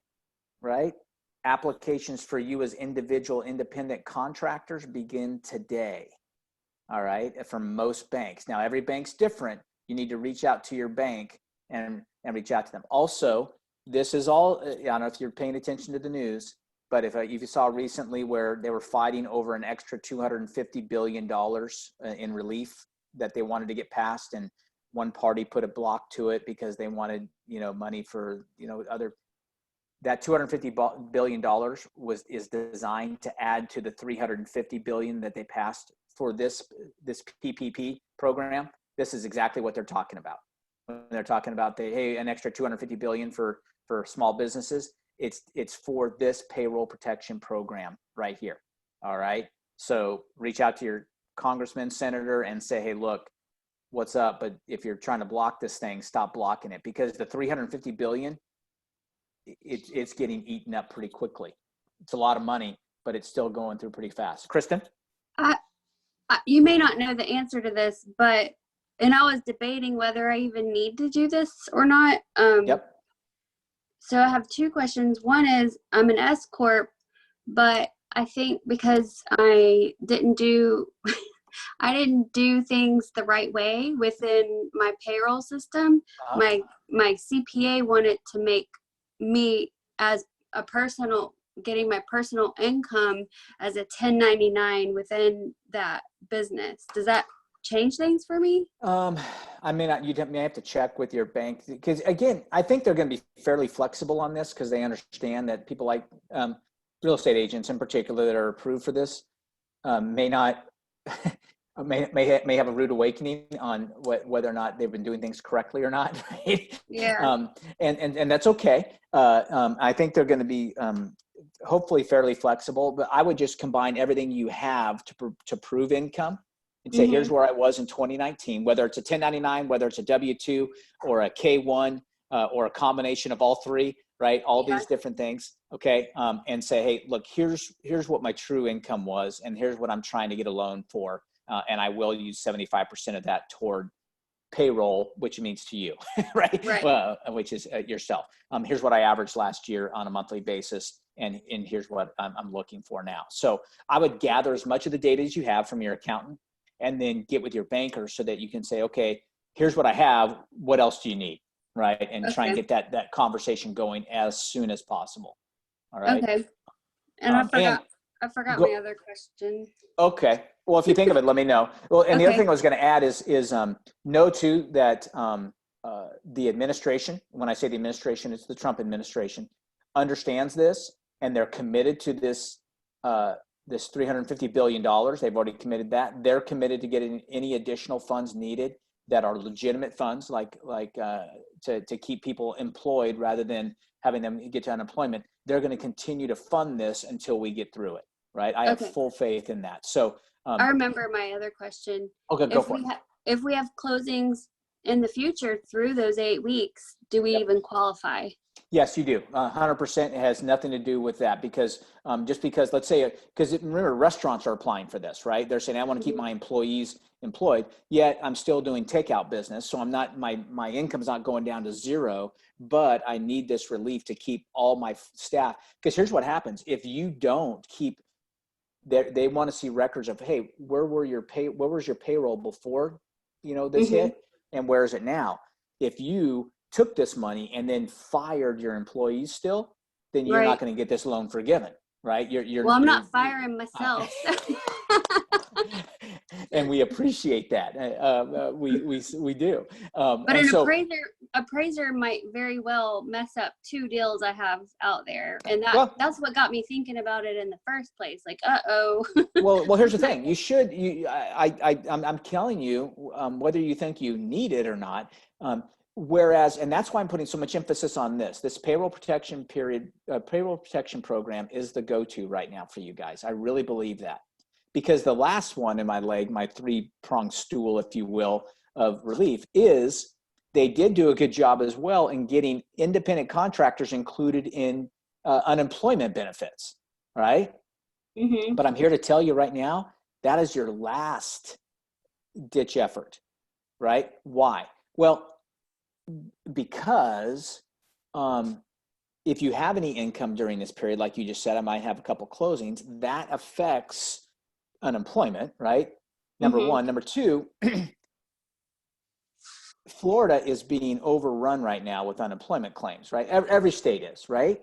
right? Applications for you as individual independent contractors begin today, all right, from most banks. Now, every bank's different. You need to reach out to your bank and reach out to them. Also, this is all, I don't know if you're paying attention to the news, but if you saw recently where they were fighting over an extra $250 billion in relief that they wanted to get passed, and one party put a block to it because they wanted, money for, other. That $250 billion is designed to add to the $350 billion that they passed for this PPP program. This is exactly what they're talking about when they're talking about an extra $250 billion for small businesses. It's for this payroll protection program right here. All right. So reach out to your congressman, senator, and say, hey, look, what's up? But if you're trying to block this thing, stop blocking it, because the 350 billion, it's getting eaten up pretty quickly. It's a lot of money, but it's still going through pretty fast. Kristen? You may not know the answer to this, and I was debating whether I even need to do this or not. Yep. So I have two questions. One is, I'm an S corp, but I think because I didn't do things the right way within my payroll system, my CPA wanted to make me as a personal, getting my personal income as a 1099 within that business. Does that change things for me? I mean, you may have to check with your bank, because again, I think they're going to be fairly flexible on this, because they understand that people like real estate agents in particular that are approved for this may not may have a rude awakening on whether or not they've been doing things correctly or not. Right? Yeah. And that's okay. I think they're going to be hopefully fairly flexible, but I would just combine everything you have to prove income and say, here's where I was in 2019, whether it's a 1099, whether it's a W-2 or a K-1 or a combination of all three, right? All these different things. Okay. And say, hey, look, here's what my true income was, and here's what I'm trying to get a loan for. And I will use 75% of that toward payroll, which means to you, right? Which is yourself. Here's what I averaged last year on a monthly basis, and here's what I'm looking for now. So I would gather as much of the data as you have from your accountant, and then get with your banker so that you can say, okay, here's what I have. What else do you need? Right. And try and get that conversation going as soon as possible. All right. Okay. And I forgot my other question. Okay. Well, if you think of it, let me know. Well, and the other thing I was going to add is know too that the administration, when I say the administration, it's the Trump administration, understands this, and they're committed to this this $350 billion. They've already committed that. They're committed to getting any additional funds needed that are legitimate funds, like to keep people employed rather than having them get to unemployment. They're going to continue to fund this until we get through it. Right. I have full faith in that. So I remember my other question. Okay, go for it. If we have closings in the future through those 8 weeks, do we even qualify? Yes, you do. 100%. It has nothing to do with that, because just because, let's say, because remember, restaurants are applying for this, right? They're saying, I want to keep my employees employed, yet I'm still doing takeout business. So I'm not, my income's not going down to zero, but I need this relief to keep all my staff. Because here's what happens. If you don't keep, they want to see records of, hey, where was your payroll before, this hit, and where is it now? If you took this money and then fired your employees still, then you're not going to get this loan forgiven, right? Well, I'm not firing myself. And we appreciate that. We do. But an appraiser might very well mess up 2 deals I have out there, and that's what got me thinking about it in the first place. Like, well, here's the thing. You should. I'm telling you, whether you think you need it or not. Whereas, and that's why I'm putting so much emphasis on this payroll protection payroll protection program is the go-to right now for you guys. I really believe that, because the last one in my leg, my 3-pronged stool, if you will, of relief, is they did do a good job as well in getting independent contractors included in unemployment benefits, right? But I'm here to tell you right now, that is your last ditch effort, right? Why? Well, because if you have any income during this period, like you just said, I might have a couple closings, that affects unemployment, right? Number one. Number two, Florida is being overrun right now with unemployment claims, right? Every state is, right?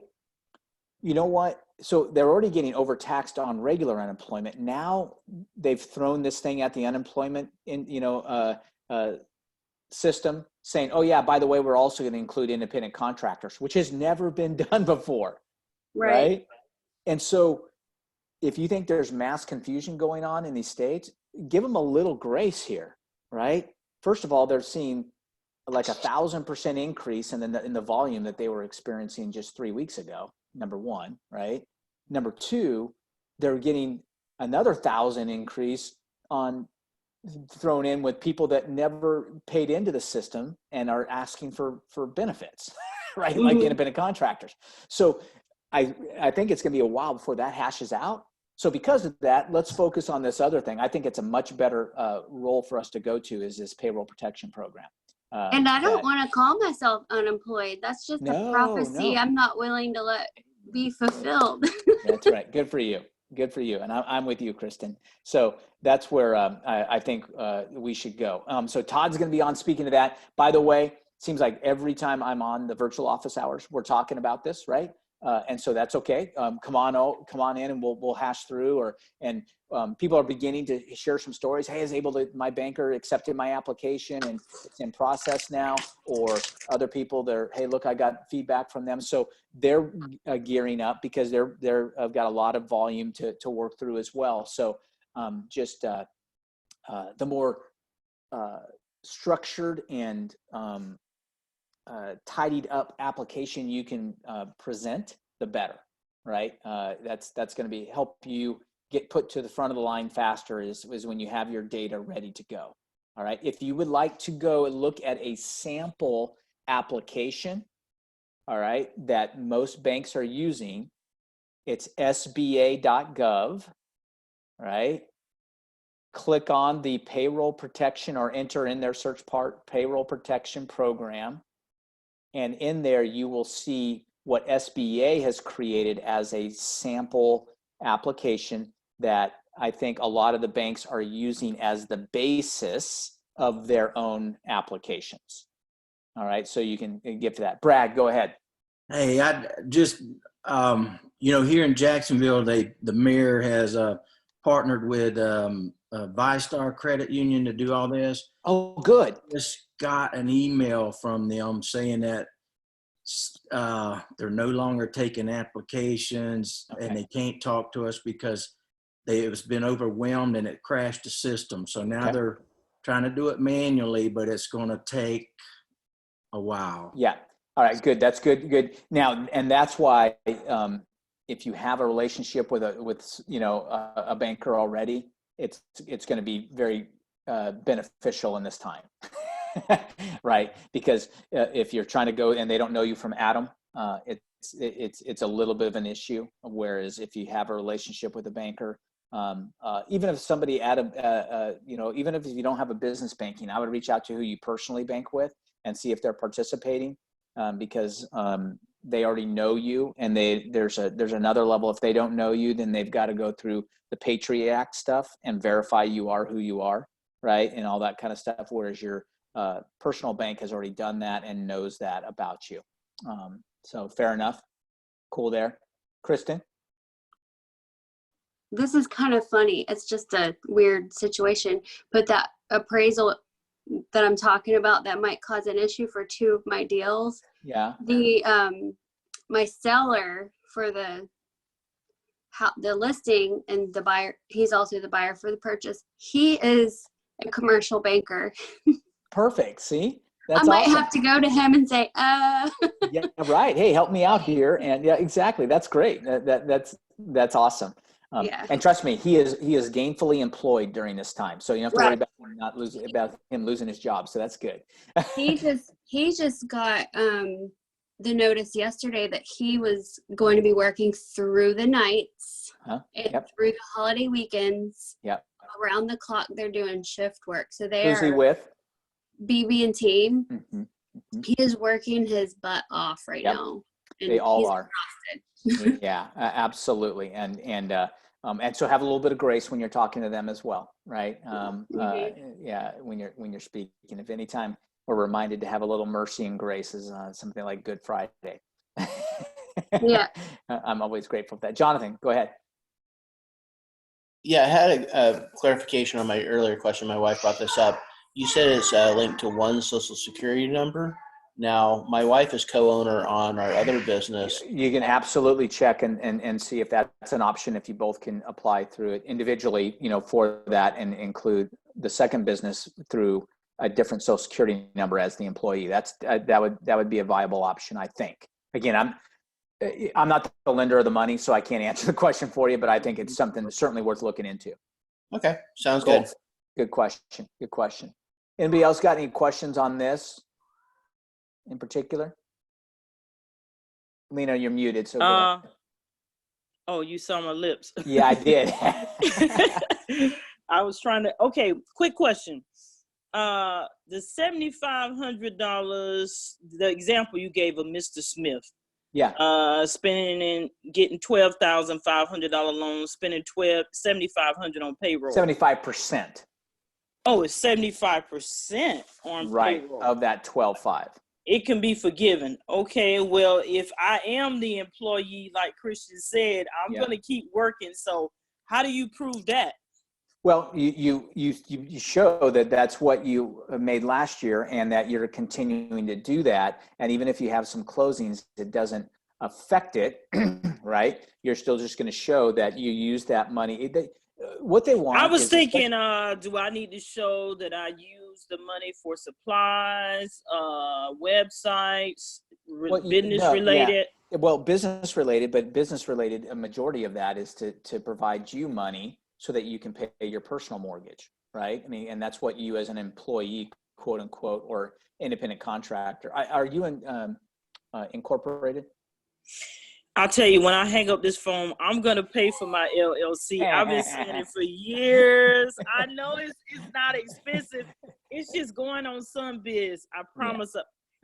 You know what? So they're already getting overtaxed on regular unemployment. Now they've thrown this thing at the unemployment system, saying, oh yeah, by the way, we're also going to include independent contractors, which has never been done before. Right? And so if you think there's mass confusion going on in these states, give them a little grace here, right? First of all, they're seeing like 1,000% increase in the volume that they were experiencing just 3 weeks ago, number one, right? Number two, they're getting another 1,000 increase on thrown in with people that never paid into the system and are asking for benefits, right? Like independent contractors. So I think it's going to be a while before that hashes out. So because of that, let's focus on this other thing. I think it's a much better role for us to go to is this payroll protection program. And I don't want to call myself unemployed. That's just a prophecy I'm not willing to let be fulfilled. That's right. Good for you. Good for you. And I'm with you, Kristen. So that's where I think we should go. So Todd's going to be on speaking to that. By the way, seems like every time I'm on the virtual office hours, we're talking about this, right? And so that's okay. Come on in and we'll hash through. People are beginning to share some stories. Hey, my banker accepted my application and it's in process now. Or other people, hey, look, I got feedback from them. So they're gearing up because they've got a lot of volume to work through as well. So the more structured and tidied up application you can present, the better, right? That's going to help you get put to the front of the line faster is when you have your data ready to go. All right. If you would like to go and look at a sample application, all right, that most banks are using, it's sba.gov, right? Click on the payroll protection or enter in their search part, payroll protection program. And in there, you will see what SBA has created as a sample application that I think a lot of the banks are using as the basis of their own applications. All right, so you can get to that. Brad, go ahead. Hey, I just, here in Jacksonville, the mayor has partnered with ViStar Credit Union to do all this. Oh, good. Just got an email from them saying that they're no longer taking applications and they can't talk to us because it's been overwhelmed and it crashed the system. So now they're trying to do it manually, but it's going to take a while. Yeah. All right. Good. That's good. Good. Now, and that's why if you have a relationship with a banker already, it's going to be very beneficial in this time. Right? Because if you're trying to go and they don't know you from Adam, it's a little bit of an issue. Whereas if you have a relationship with a banker, even if somebody even if you don't have a business banking, I would reach out to who you personally bank with and see if they're participating, because they already know you. And there's another level. If they don't know you, then they've got to go through the Patriot Act stuff and verify you are who you are, right? And all that kind of stuff. Whereas your personal bank has already done that and knows that about you. So fair enough. Cool there. Kristen? This is kind of funny. It's just a weird situation, but that appraisal that I'm talking about that might cause an issue for two of my deals. Yeah. My seller for the listing and the buyer, he's also the buyer for the purchase. He is a commercial banker. Perfect. See, that's I might awesome. have to go to him and say, Yeah, right. Hey, help me out here. And yeah, exactly. That's great. That's awesome. yeah. And trust me, he is gainfully employed during this time, so you don't have to worry about him losing his job. So that's good. he just got the notice yesterday that he was going to be working through the nights and through the holiday weekends. Yep. Around the clock, they're doing shift work. So Who's he with? BB&T. Mm-hmm. Mm-hmm. He is working his butt off right now. And they all are. Yeah, absolutely. And so have a little bit of grace when you're talking to them as well, right? Yeah, when you're speaking. If anytime we're reminded to have a little mercy and grace is something like Good Friday. Yeah. I'm always grateful for that. Jonathan, go ahead. Yeah, I had a clarification on my earlier question. My wife brought this up. You said it's linked to one social security number. Now, my wife is co-owner on our other business. You can absolutely check and see if that's an option, if you both can apply through it individually, for that, and include the second business through a different social security number as the employee. That would be a viable option, I think. Again, I'm not the lender of the money, so I can't answer the question for you, but I think it's something that's certainly worth looking into. Okay, sounds Cool. good. Good question. Good question. Anybody else got any questions on this in particular? Lena, you're muted. So go ahead. Oh, you saw my lips. Yeah, I did. I was trying to. Okay, quick question. The $7,500, the example you gave of Mr. Smith. Yeah. Spending and getting $12,500 loans, spending $7,500 on payroll. 75%. Oh, it's 75% on Right, payroll. of that 12.5. It can be forgiven. Okay, well, if I am the employee, like Christian said, I'm going to keep working. So how do you prove that? Well, you show that that's what you made last year and that you're continuing to do that. And even if you have some closings, it doesn't affect it, right? You're still just going to show that you use that money. What they want. I was thinking, do I need to show that I use the money for supplies, websites, business related? Yeah. Well, business related, but business related, a majority of that is to provide you money so that you can pay your personal mortgage, right? I mean, and that's what you as an employee, quote unquote, or independent contractor. Are you incorporated? I'll tell you, when I hang up this phone, I'm going to pay for my LLC. I've been saying it for years. I know it's not expensive. It's just going on some biz. I promise. Yeah.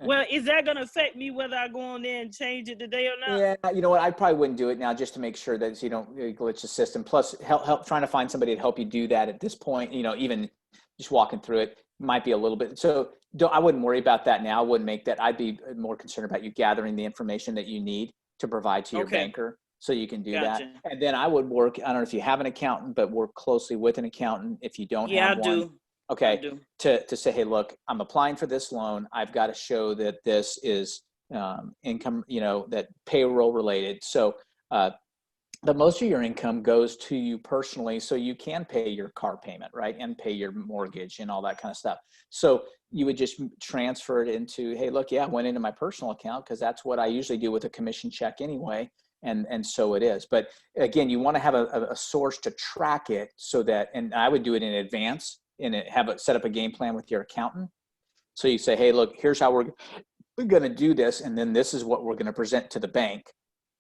Well, is that going to affect me whether I go on there and change it today or not? Yeah, you know what? I probably wouldn't do it now just to make sure that you don't glitch the system. Plus, help trying to find somebody to help you do that at this point, even just walking through it might be a little bit. So I wouldn't worry about that now. I wouldn't make that. I'd be more concerned about you gathering the information that you need to provide to your banker so you can do that. And then I would work, I don't know if you have an accountant, but work closely with an accountant if you don't have one. Do. Okay, to say, hey, look, I'm applying for this loan. I've got to show that this is income, that payroll related. So the most of your income goes to you personally, so you can pay your car payment, right, and pay your mortgage and all that kind of stuff. So you would just transfer it into, hey, look, I went into my personal account because that's what I usually do with a commission check anyway, and so it is. But again, you want to have a source to track it so that, and I would do it in advance. Set up a game plan with your accountant. So you say, hey, look, here's how we're going to do this. And then this is what we're going to present to the bank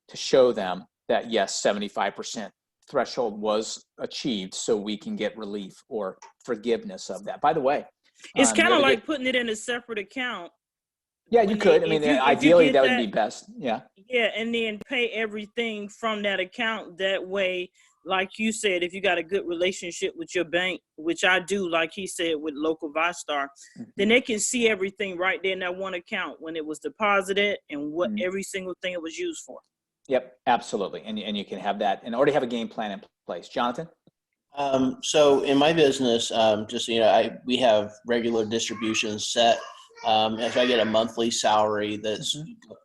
to show them that, yes, 75% threshold was achieved so we can get relief or forgiveness of that. By the way, it's kind of like putting it in a separate account. Yeah, you could. Ideally, that would be best. Yeah. Yeah, and then pay everything from that account. That way, like you said, if you got a good relationship with your bank, which I do, like he said, with local ViStar, then they can see everything right there in that one account when it was deposited and what every single thing it was used for. Yep, absolutely. And you can have that and already have a game plan in place. Jonathan? So in my business, we have regular distributions set. If I get a monthly salary that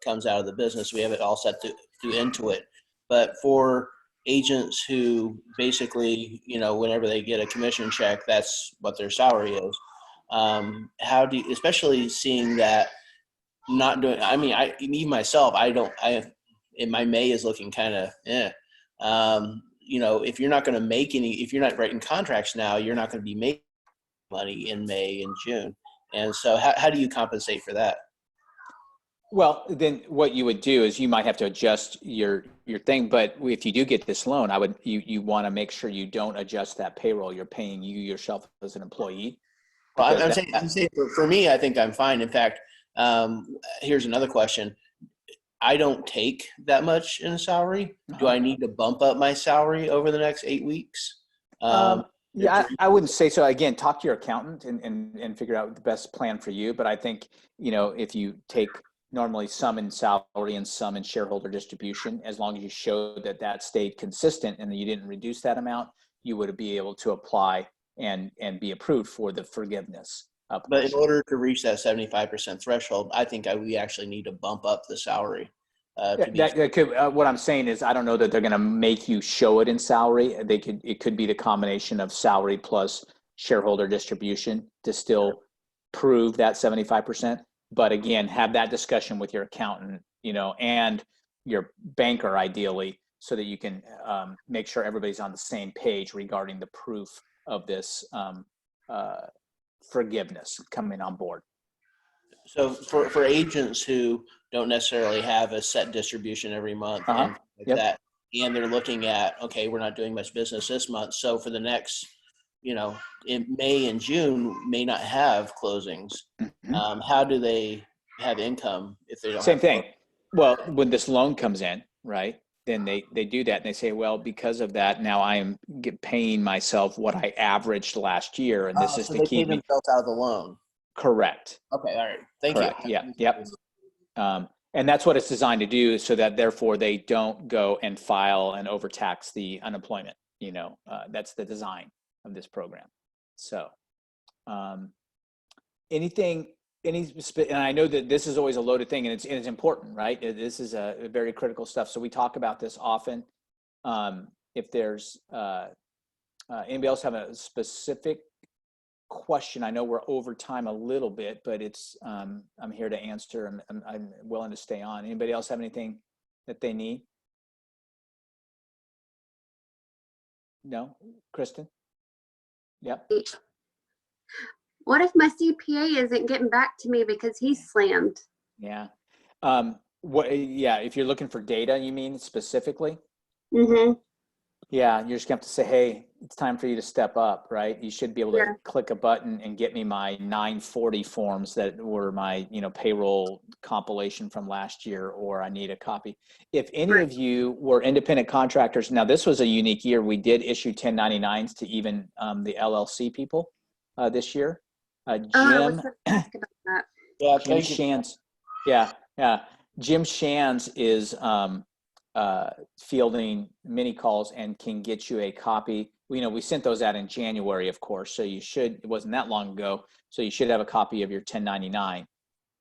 comes out of the business, we have it all set to Intuit. But for agents who basically, whenever they get a commission check, that's what their salary is. How do you, especially seeing that not doing, me myself, my May is looking kind of, if you're not going to make if you're not writing contracts now, you're not going to be making money in May and June. And so how do you compensate for that? Well, then what you would do is you might have to adjust your thing. But if you do get this loan, you want to make sure you don't adjust that payroll. You're paying you yourself as an employee. Well, I'm saying for me, I think I'm fine. In fact, here's another question. I don't take that much in salary. Do I need to bump up my salary over the next 8 weeks? Yeah, I wouldn't say so. Again, talk to your accountant and figure out the best plan for you. But I think, if you take normally some in salary and some in shareholder distribution, as long as you show that stayed consistent and that you didn't reduce that amount, you would be able to apply and be approved for the forgiveness. But in order to reach that 75% threshold, I think we actually need to bump up the salary. What I'm saying is, I don't know that they're going to make you show it in salary. It could be the combination of salary plus shareholder distribution to still prove that 75%. But again, have that discussion with your accountant, and your banker ideally, so that you can make sure everybody's on the same page regarding the proof of this forgiveness coming on board. So for agents who don't necessarily have a set distribution every month and like that, and they're looking at, okay, we're not doing much business this month, so for the next, in May and June may not have closings. How do they have income if they don't Same have thing. closings? Well, when this loan comes in, right, then they do that and they say, well, because of that, now I am paying myself what I averaged last year, and this is so to they keep pay me themselves out of the loan. correct. Okay, all right. Thank Correct. you. Yeah. Yep. And that's what it's designed to do, so that therefore they don't go and file and overtax the unemployment. That's the design of this program. So, and I know that this is always a loaded thing, and it's important, right? This is a very critical stuff. So we talk about this often. If there's anybody else have a specific question, I know we're over time a little bit, but it's I'm here to answer. I'm willing to stay on. Anybody else have anything that they need? No, Kristen? Yep. What if my CPA isn't getting back to me because he's slammed? Yeah. If you're looking for data, you mean specifically? Yeah, you're just gonna have to say, hey, it's time for you to step up, right? You should be able to click a button and get me my 940 forms that were my, payroll compilation from last year, or I need a copy. If any of you were independent contractors, now this was a unique year. We did issue 1099s to even the LLC people this year. Jim, Jim Shands, Jim Shands is fielding many calls and can get you a copy. We sent those out in January, of course, so it wasn't that long ago, so you should have a copy of your 1099.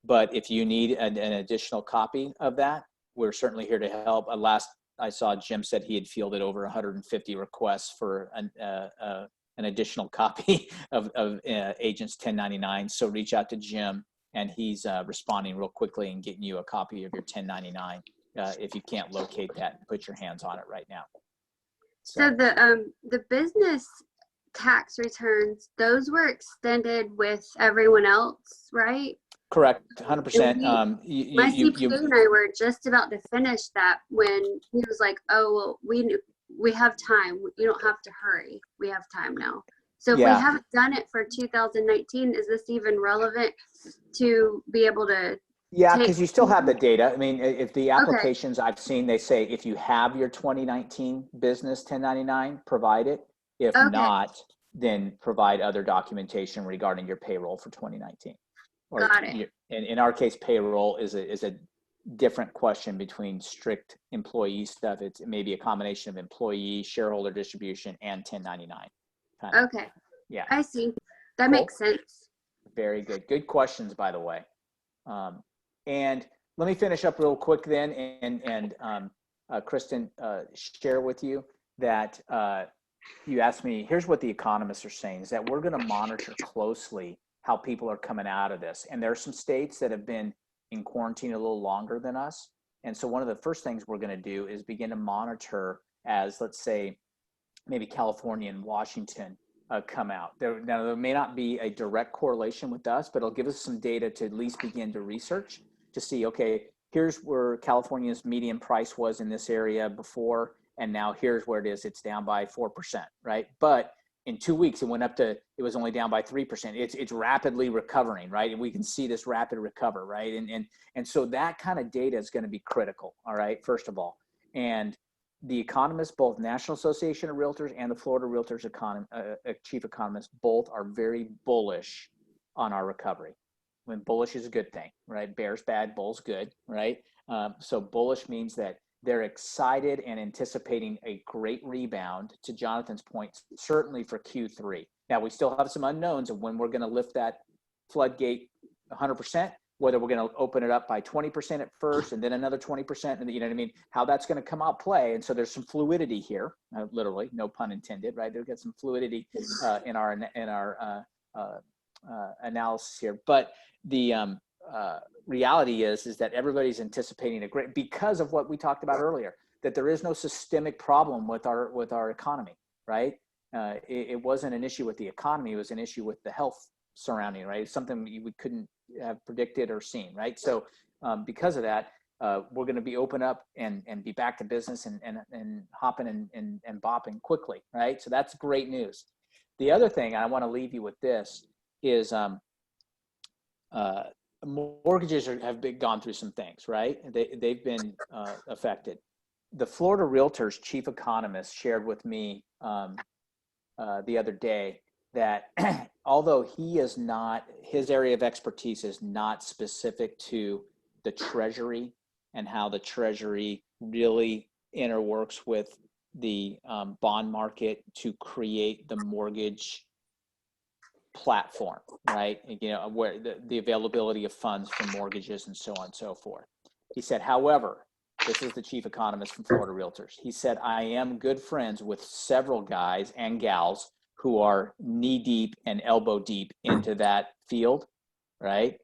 But if you need an additional copy of that, we're certainly here to help. Last I saw, Jim said he had fielded over 150 requests for an additional copy of agents 1099. So reach out to Jim, and he's responding real quickly and getting you a copy of your 1099 if you can't locate that and put your hands on it right now. So the business tax returns, those were extended with everyone else, right? Correct, 100%. My CPA and I were just about to finish that when he was like, "Oh, well, we have time. You don't have to hurry. We have time now." So if we haven't done it for 2019, is this even relevant to be able to? Yeah, because you still have the data. I mean, if the applications I've seen, they say if you have your 2019 business 1099, provide it. If not, then provide other documentation regarding your payroll for 2019. Got it. In our case, payroll is a different question between strict employee stuff. It may be a combination of employee, shareholder distribution, and 1099. Okay. Yeah. I see. That makes sense. Very good. Good questions, by the way. And let me finish up real quick then, and Kristen, share with you that you asked me, here's what the economists are saying, is that we're going to monitor closely how people are coming out of this. And there are some states that have been in quarantine a little longer than us. And so one of the first things we're going to do is begin to monitor as, let's say, maybe California and Washington come out. Now, there may not be a direct correlation with us, but it'll give us some data to at least begin to research to see, okay, here's where California's median price was in this area before, and now here's where it is. It's down by 4%, right? But in 2 weeks, it was only down by 3%. It's rapidly recovering, right? And we can see this rapid recover, right? And so that kind of data is going to be critical, all right, first of all. And the economists, both National Association of Realtors and the Florida Realtors chief economists, both are very bullish on our recovery. When bullish is a good thing, right? Bear's bad, bull's good, right? So bullish means that they're excited and anticipating a great rebound, to Jonathan's point, certainly for Q3. Now, we still have some unknowns of when we're going to lift that floodgate 100%, whether we're going to open it up by 20% at first and then another 20%, and you know what I mean, how that's going to come out play. And so there's some fluidity here, literally, no pun intended, right? There's got some fluidity in our analysis here. But reality is that everybody's anticipating because of what we talked about earlier, that there is no systemic problem with our economy, right? It wasn't an issue with the economy. It was an issue with the health surrounding, right? It's something we couldn't have predicted or seen, right? So because of that, we're going to be open up and be back to business and hopping and bopping quickly, right? So that's great news. The other thing I want to leave you with this is mortgages have gone through some things, right? They've been affected. The Florida Realtors chief economist shared with me the other day that although his area of expertise is not specific to the Treasury and how the Treasury really interworks with the bond market to create the mortgage platform, right? You know, where the availability of funds for mortgages and so on and so forth. He said, however, this is the chief economist from Florida Realtors. He said, I am good friends with several guys and gals who are knee deep and elbow deep into that field, right?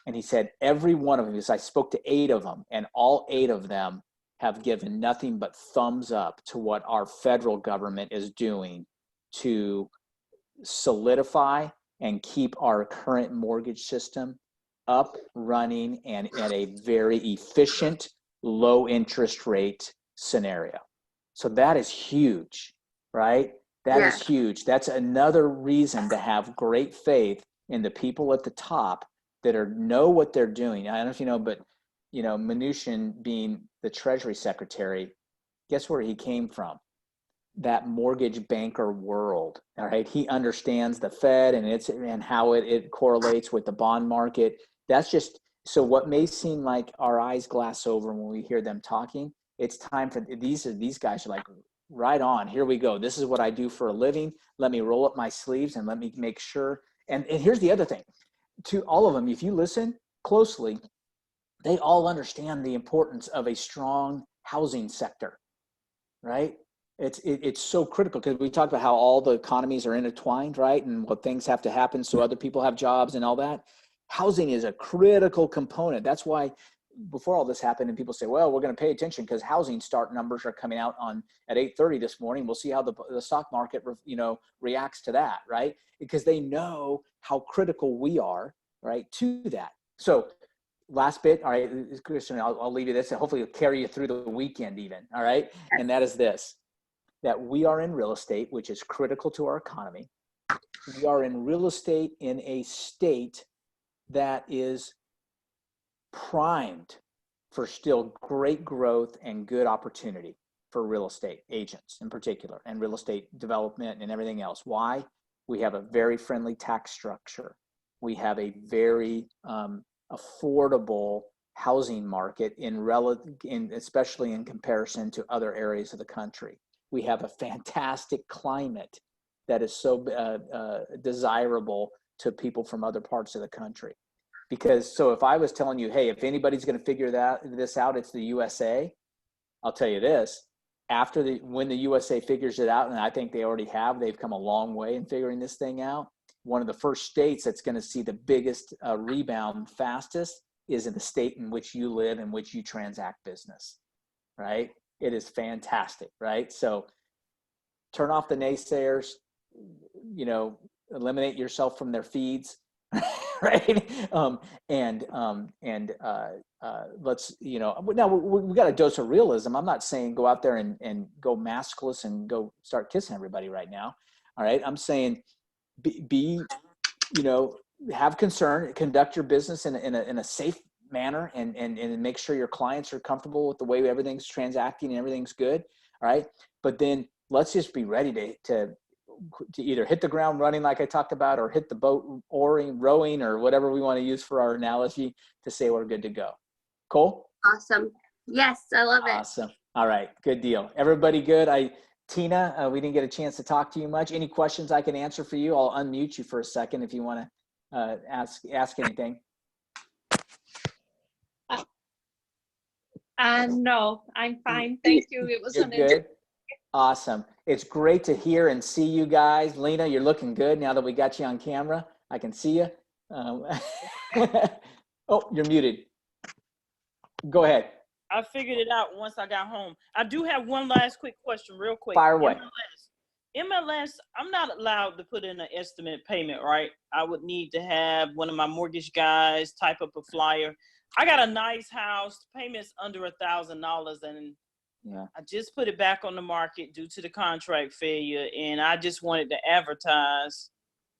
And he said, every one of them, because I spoke to 8 of them, and all 8 of them have given nothing but thumbs up to what our federal government is doing to solidify and keep our current mortgage system up, running, and at a very efficient, low interest rate scenario. So that is huge, right? That is huge. That's another reason to have great faith in the people at the top that know what they're doing. I don't know if you know, but you know, Mnuchin being the Treasury Secretary, guess where he came from? That mortgage banker world. All right, he understands the Fed and how it correlates with the bond market. That's just so. What may seem like our eyes glass over when we hear them talking, it's time for these guys are like, right on, here we go. This is what I do for a living. Let me roll up my sleeves and let me make sure. And here's the other thing, to all of them, if you listen closely, they all understand the importance of a strong housing sector, right? It's so critical because we talked about how all the economies are intertwined, right? And what things have to happen so other people have jobs and all that. Housing is a critical component. That's why before all this happened and people say, well, we're going to pay attention because housing start numbers are coming out at 8:30 this morning. We'll see how the stock market, reacts to that, right? Because they know how critical we are, right, to that. So last bit, all right, Christian, I'll leave you this and hopefully it'll carry you through the weekend even, all right? And that is this, that we are in real estate, which is critical to our economy. We are in real estate in a state that is primed for still great growth and good opportunity for real estate agents in particular and real estate development and everything else. Why? We have a very friendly tax structure. We have a very affordable housing market especially in comparison to other areas of the country. We have a fantastic climate that is so desirable to people from other parts of the country. Because so if I was telling you, hey, if anybody's going to figure this out, it's the USA. I'll tell you this: when the USA figures it out, and I think they already have, they've come a long way in figuring this thing out. One of the first states that's going to see the biggest rebound fastest is in the state in which you live, in which you transact business, right? It is fantastic, right? So turn off the naysayers, eliminate yourself from their feeds. Right. Let's, now we got a dose of realism. I'm not saying go out there and go maskless and go start kissing everybody right now. All right. I'm saying be have concern, conduct your business in a safe manner and make sure your clients are comfortable with the way everything's transacting and everything's good. All right. But then let's just be ready to either hit the ground running like I talked about, or hit the boat rowing, or whatever we want to use for our analogy to say we're good to go. Cool? Awesome. Yes, I love it. Awesome. All right, good deal. Everybody good? Tina, we didn't get a chance to talk to you much. Any questions I can answer for you? I'll unmute you for a second if you want to ask anything. No, I'm fine. Thank you. It was good. Awesome. It's great to hear and see you guys. Lena, you're looking good now that we got you on camera. I can see you. Oh, you're muted. Go ahead. I figured it out once I got home. I do have one last quick question, real quick. Fire away. MLS, I'm not allowed to put in an estimate payment, right? I would need to have one of my mortgage guys type up a flyer. I got a nice house, payments under $1,000, and Yeah. I just put it back on the market due to the contract failure, and I just wanted to advertise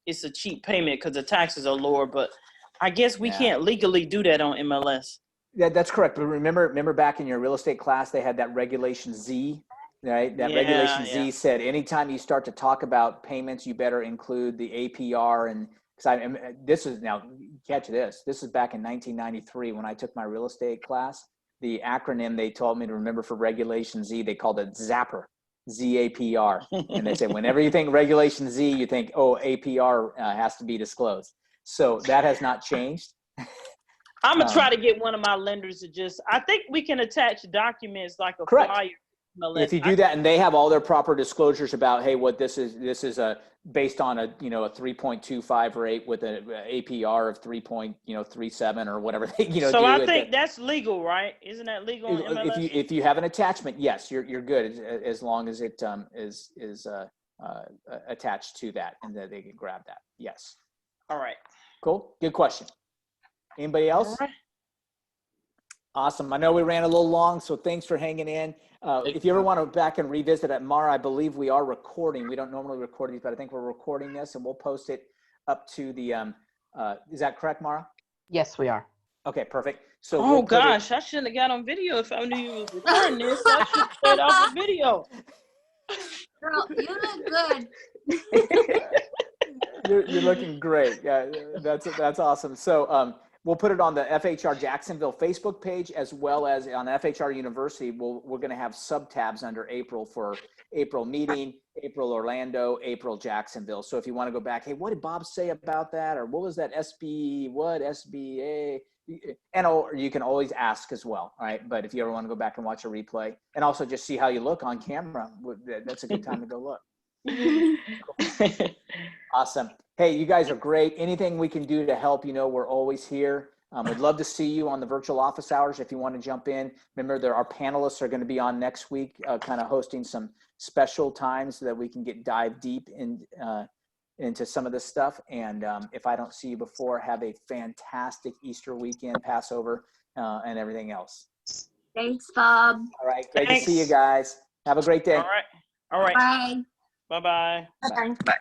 it's a cheap payment because the taxes are lower, but I guess we can't legally do that on MLS. Yeah, that's correct. But remember back in your real estate class, they had that Regulation Z, right? That Regulation Z said anytime you start to talk about payments, you better include the APR. And this is now, catch this. This is back in 1993 when I took my real estate class. The acronym they told me to remember for Regulation Z, they called it ZAPR, ZAPR. And they said, whenever you think Regulation Z, you think, oh, APR has to be disclosed. So that has not changed. I'm going to try to get one of my lenders to I think we can attach documents like a Correct. flyer. If you do that, and they have all their proper disclosures about, hey, what this is based on a 3.25 rate with an APR of 3.37 or whatever they So I think that's legal, right? Isn't that legal on MLS? If you have an attachment, yes, you're good as long as it is attached to that and that they can grab that. Yes. All right. Cool. Good question. Anybody else? All right. Awesome. I know we ran a little long, so thanks for hanging in. If you ever want to back and revisit it, Mara, I believe we are recording. We don't normally record these, but I think we're recording this, and we'll post it up to the, is that correct, Mara? Yes, we are. Okay, perfect. So oh, gosh, I shouldn't have got on video if I knew you was recording this. I should have stayed off the video. Girl, you look good. You're looking great. Yeah, that's awesome. So we'll put it on the FHR Jacksonville Facebook page as well as on FHR University. We're going to have sub-tabs under April for April meeting, April Orlando, April Jacksonville. So if you want to go back, hey, what did Bob say about that? Or what was that SBA? And you can always ask as well. All right. But if you ever want to go back and watch a replay and also just see how you look on camera, that's a good time to go look. Awesome. Hey, you guys are great. Anything we can do to help, we're always here. We'd love to see you on the virtual office hours if you want to jump in. Remember, our panelists are going to be on next week, kind of hosting some special times so that we can dive deep into some of this stuff. And if I don't see you before, have a fantastic Easter weekend, Passover, and everything else. Thanks, Bob. All right. Great to see you guys. Have a great day. All right. Bye. Bye-bye. Bye.